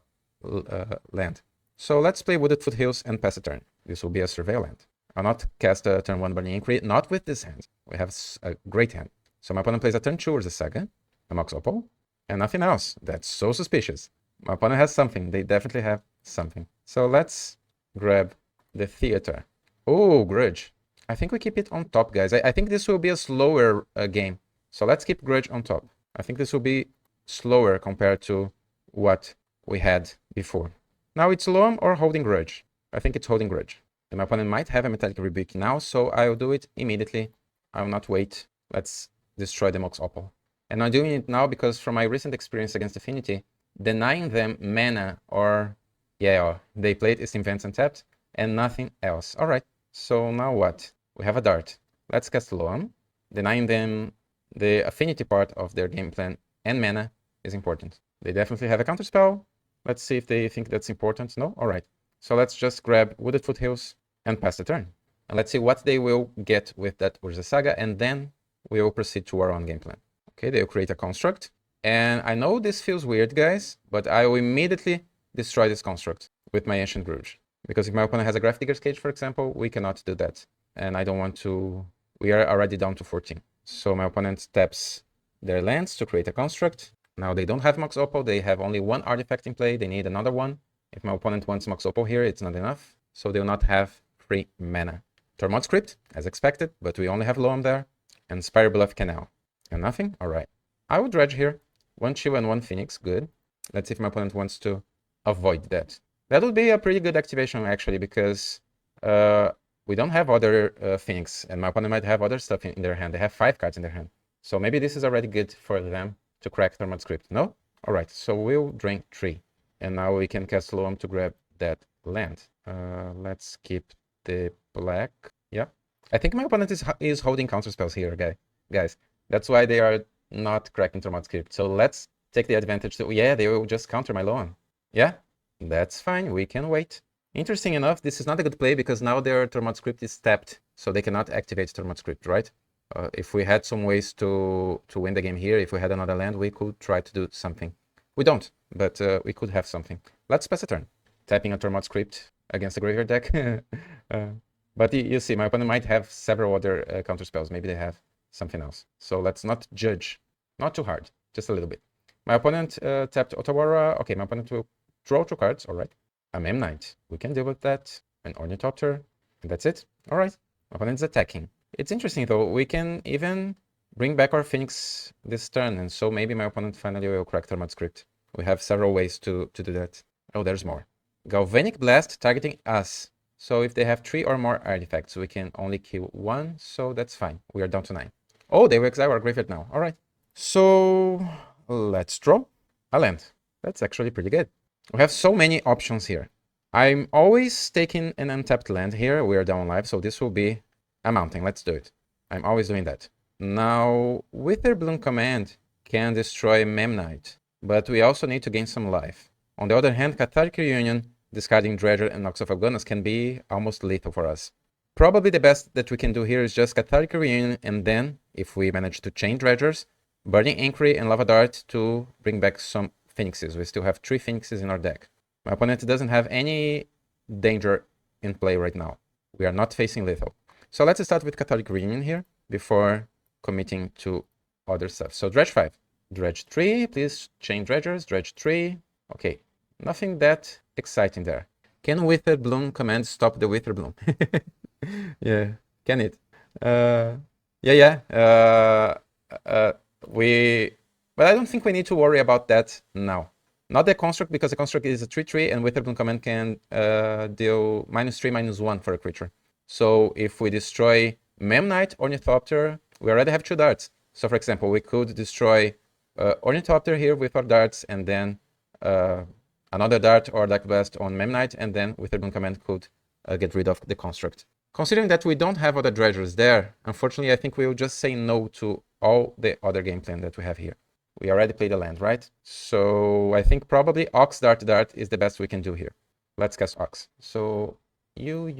land. So let's play Wooded Foothills and pass a turn. This will be a survey land. I'll not cast a turn 1 Burning Inquiry, not with this hand. We have a great hand. So my opponent plays a turn 2 Urza Saga, a Mox Opal, and nothing else. That's so suspicious. My opponent has something. They definitely have something. So let's grab the Theater. Oh, Grudge. I think we keep it on top, guys. I think this will be a slower game. So let's keep Grudge on top. I think this will be slower compared to what we had before. Now it's Loam or holding Grudge. I think it's holding Grudge. And my opponent might have a Metallic Rebuke now, so I'll do it immediately. I will not wait. Let's destroy the Mox Opal. And I'm doing it now because from my recent experience against Affinity, denying them mana or, they played Esteem Vents untapped and nothing else. All right, so now what? We have a Dart. Let's cast Loam. Denying them the Affinity part of their game plan and mana is important. They definitely have a counterspell. Let's see if they think that's important. No? All right. So let's just grab Wooded Foothills and pass the turn. And let's see what they will get with that Urza Saga, and then we will proceed to our own game plan. Okay, they will create a construct. And I know this feels weird, guys, but I will immediately destroy this construct with my Ancient Grudge. Because if my opponent has a Graph Digger's Cage, for example, we cannot do that. And I don't want to... We are already down to 14. So my opponent taps their lands to create a construct. Now they don't have Mox Opal, they have only one artifact in play, they need another one. If my opponent wants Mox Opal here, it's not enough. So they will not have free mana. Tormod Script, as expected, but we only have Loam there. And Spire Bluff Canal. And nothing? Alright. I will dredge here. 1 Chill and 1 Phoenix, good. Let's see if my opponent wants to avoid that. That would be a pretty good activation, actually, because we don't have other Phoenix, and my opponent might have other stuff in their hand. They have 5 cards in their hand. So maybe this is already good for them to crack Tormod Script. No? Alright, so we'll drain 3. And now we can cast Loam to grab that land. Let's keep the black. Yeah. I think my opponent is holding counterspells here, guys. That's why they are not cracking Tormod Script. So let's take the advantage that, they will just counter my Loam. Yeah, that's fine. We can wait. Interesting enough, this is not a good play because now their Tormod Script is tapped, so they cannot activate Tormod Script, right? If we had some ways to win the game here, if we had another land, we could try to do something. We don't, but we could have something. Let's pass a turn. Tapping a Tormod Script against a graveyard deck. But you see, my opponent might have several other counterspells. Maybe they have something else. So let's not judge. Not too hard, just a little bit. My opponent tapped Otawara. Okay, my opponent will draw 2 cards. All right. A Mem Knight. We can deal with that. An Ornithopter. And that's it. All right. My opponent's attacking. It's interesting, though. We can even bring back our Phoenix this turn. And so maybe my opponent finally will crack Tormod Script. We have several ways to do that. Oh, there's more. Galvanic Blast targeting us. So if they have 3 or more artifacts, we can only kill 1. So that's fine. We are down to 9. Oh, they will exile our graveyard now. All right. So let's draw a land. That's actually pretty good. We have so many options here. I'm always taking an untapped land here. We are down live, so this will be a mountain. Let's do it. I'm always doing that. Now, Wither Bloom Command can destroy Mem Knight, but we also need to gain some life. On the other hand, Cathartic Reunion, discarding Dredger and Nox of Algonas can be almost lethal for us. Probably the best that we can do here is just Cathartic Reunion, and then, if we manage to chain Dredgers, Burning Inquiry and Lava Dart to bring back some Phoenixes. We still have 3 Phoenixes in our deck. My opponent doesn't have any danger in play right now. We are not facing lethal. So let's start with Cathartic Reunion here before committing to other stuff. So Dredge 5. Dredge 3, please chain Dredgers. Dredge 3. Okay, nothing that exciting there. Can Wither Bloom command stop the Wither Bloom? Yeah, can it? But I don't think we need to worry about that now. Not the construct, because the construct is a 3/3 and Wither Bloom command can deal -3/-1 for a creature. So if we destroy Mem Knight, Ornithopter, we already have 2 darts. So for example, we could destroy Ornithopter here with our darts, and then another dart or Dark Blast on Mem Knight, and then Wither Bloom command could get rid of the construct. Considering that we don't have other dredgers there, unfortunately I think we'll just say no to all the other game plan that we have here. We already played the land, right? So I think probably Ox Dart Dart is the best we can do here. Let's cast Ox. So you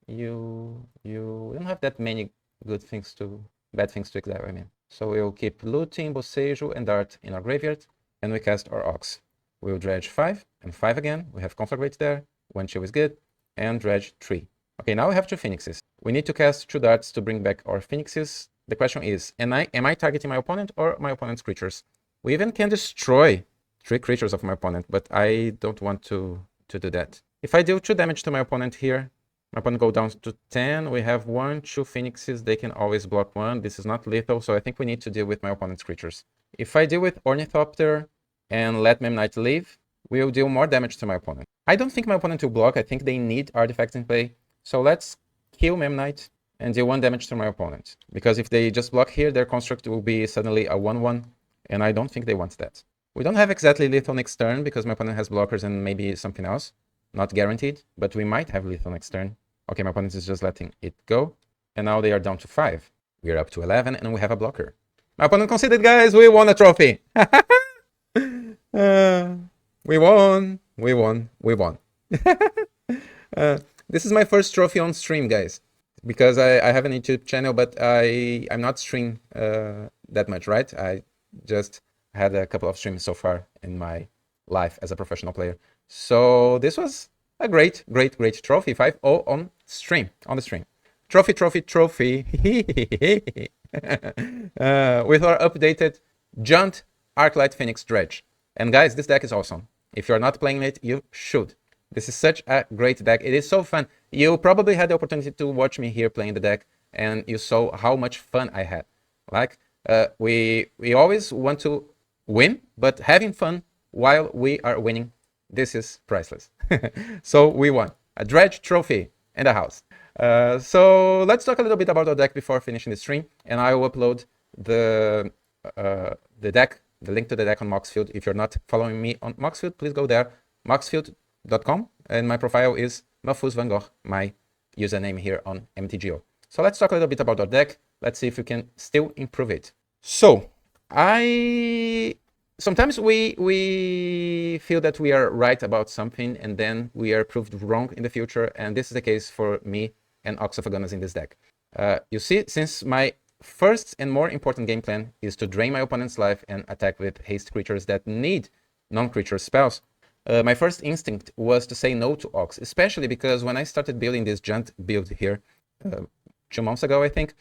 don't have that many bad things to exile, I mean. So we'll keep Looting, Boseiju, and Dart in our graveyard. and we cast our Ox. We'll dredge 5 and 5 again. We have Conflagrate there. 1 chill is good. And dredge 3. Okay, now we have 2 Phoenixes. We need to cast 2 darts to bring back our Phoenixes. The question is, am I targeting my opponent or my opponent's creatures? We even can destroy 3 creatures of my opponent, but I don't want to do that. If I deal 2 damage to my opponent here, my opponent go down to 10. We have 1, 2 Phoenixes. They can always block 1. This is not lethal, so I think we need to deal with my opponent's creatures. If I deal with Ornithopter and let Mem Knight leave, we'll deal more damage to my opponent. I don't think my opponent will block. I think they need artifacts in play. So let's kill Mem Knight and deal 1 damage to my opponent. Because if they just block here, their construct will be suddenly a 1/1, and I don't think they want that. We don't have exactly lethal next turn because my opponent has blockers and maybe something else. Not guaranteed, but we might have lethal next turn. Okay, my opponent is just letting it go. And now they are down to 5. We are up to 11 and we have a blocker. My opponent conceded, guys. We won a trophy. We won. We won. We won. This is my first trophy on stream, guys. Because I have an YouTube channel, but I'm not streaming that much, right? I just had a couple of streams so far in my life as a professional player. So this was a great trophy. 5-0 on stream, on the stream. Trophy. With our updated Jaunt Arclight Phoenix Dredge. And guys, this deck is awesome. If you're not playing it, you should. This is such a great deck. It is so fun. You probably had the opportunity to watch me here playing the deck, and you saw how much fun I had. Like, we always want to win, but having fun while we are winning, this is priceless. So we won a Dredge trophy and a house. So let's talk a little bit about our deck before finishing the stream, and I will upload the deck, the link to the deck on Moxfield. If you're not following me on Moxfield, please go there, moxfield.com, and my profile is MahfuzVanGogh, my username here on MTGO. So let's talk a little bit about our deck. Let's see if we can still improve it. So sometimes we feel that we are right about something and then we are proved wrong in the future, and this is the case for me and Ox of Agonas in this deck. You see, since my first and more important game plan is to drain my opponent's life and attack with haste creatures that need non-creature spells, my first instinct was to say no to Ox, especially because when I started building this Jaunt build here 2 months ago, I think,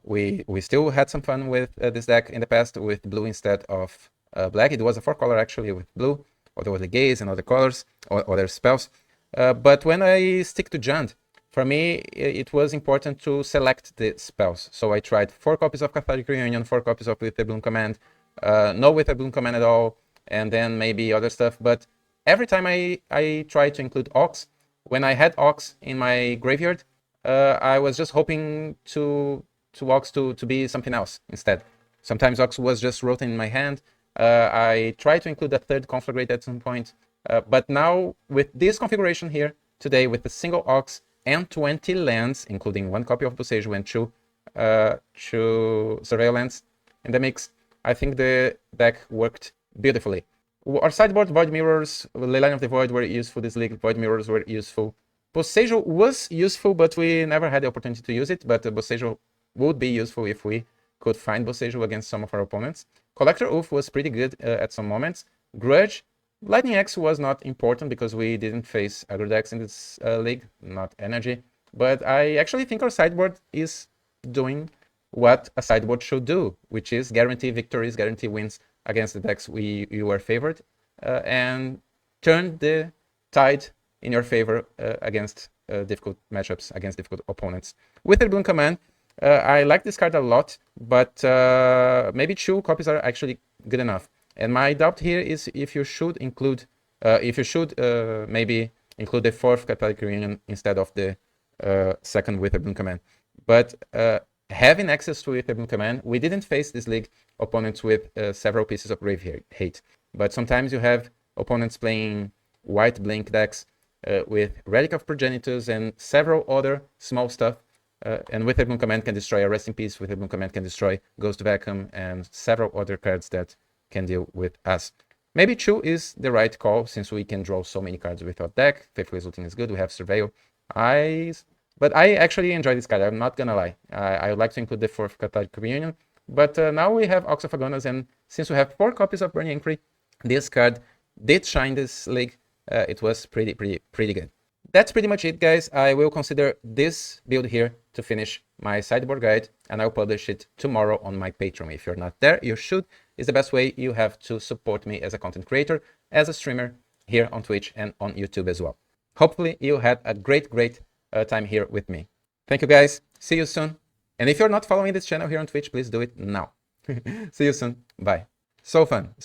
we still had some fun with this deck in the past with blue instead of black. It was a 4-color actually with blue, or there was a gaze and other colors or other spells. But when I stick to Jaunt, for me, it was important to select the spells. So I tried 4 copies of Cathartic Reunion, 4 copies of Witherbloom Command, no Witherbloom Command at all, and then maybe other stuff. But every time I tried to include Ox, when I had Ox in my graveyard, I was just hoping to Ox to be something else instead. Sometimes Ox was just rotating in my hand. I tried to include a 3rd Conflagrate at some point. But now with this configuration here today, with a single Ox and 20 lands, including 1 copy of Boseiju and 2 Surveil lands in the mix, I think the deck worked beautifully. Our sideboard Void Mirrors, Leyline of the Void were useful this league, Void Mirrors were useful. Boseiju was useful, but we never had the opportunity to use it, but Boseiju would be useful if we could find Boseiju against some of our opponents. Collector Oof was pretty good at some moments. Grudge, Lightning Axe was not important because we didn't face aggro decks in this league, not energy. But I actually think our sideboard is doing what a sideboard should do, which is guarantee victories, guarantee wins against the decks you were favored, and turn the tide in your favor against difficult matchups, against difficult opponents. Witherbloom Command, I like this card a lot, but maybe 2 copies are actually good enough. And my doubt here is if you should include, maybe include the 4th Cathartic Reunion instead of the 2nd Witherbloom Command. But having access to Witherbloom Command, we didn't face this league opponents with several pieces of grave hate. But sometimes you have opponents playing white blink decks with Relic of Progenitus and several other small stuff. And Witherbloom Command can destroy a Rest in Peace, Witherbloom Command can destroy Ghost Vacuum, and several other cards that can deal with us. Maybe 2 is the right call, since we can draw so many cards with our deck. Faithful Exulting is good, we have Surveil. But I actually enjoy this card, I'm not gonna lie. I would like to include the 4th Cathartic Reunion, but now we have Ox of Agonas, and since we have 4 copies of Burning Inquiry, This card did shine this league. It was pretty good. That's pretty much it, guys. I will consider this build here to finish my sideboard guide, and I'll publish it tomorrow on my Patreon. If you're not there, you should. It's the best way you have to support me as a content creator, as a streamer here on Twitch and on YouTube as well. Hopefully you had a great time here with me. Thank you, guys. See you soon. And if you're not following this channel here on Twitch, please do it now. See you soon. Bye. So fun.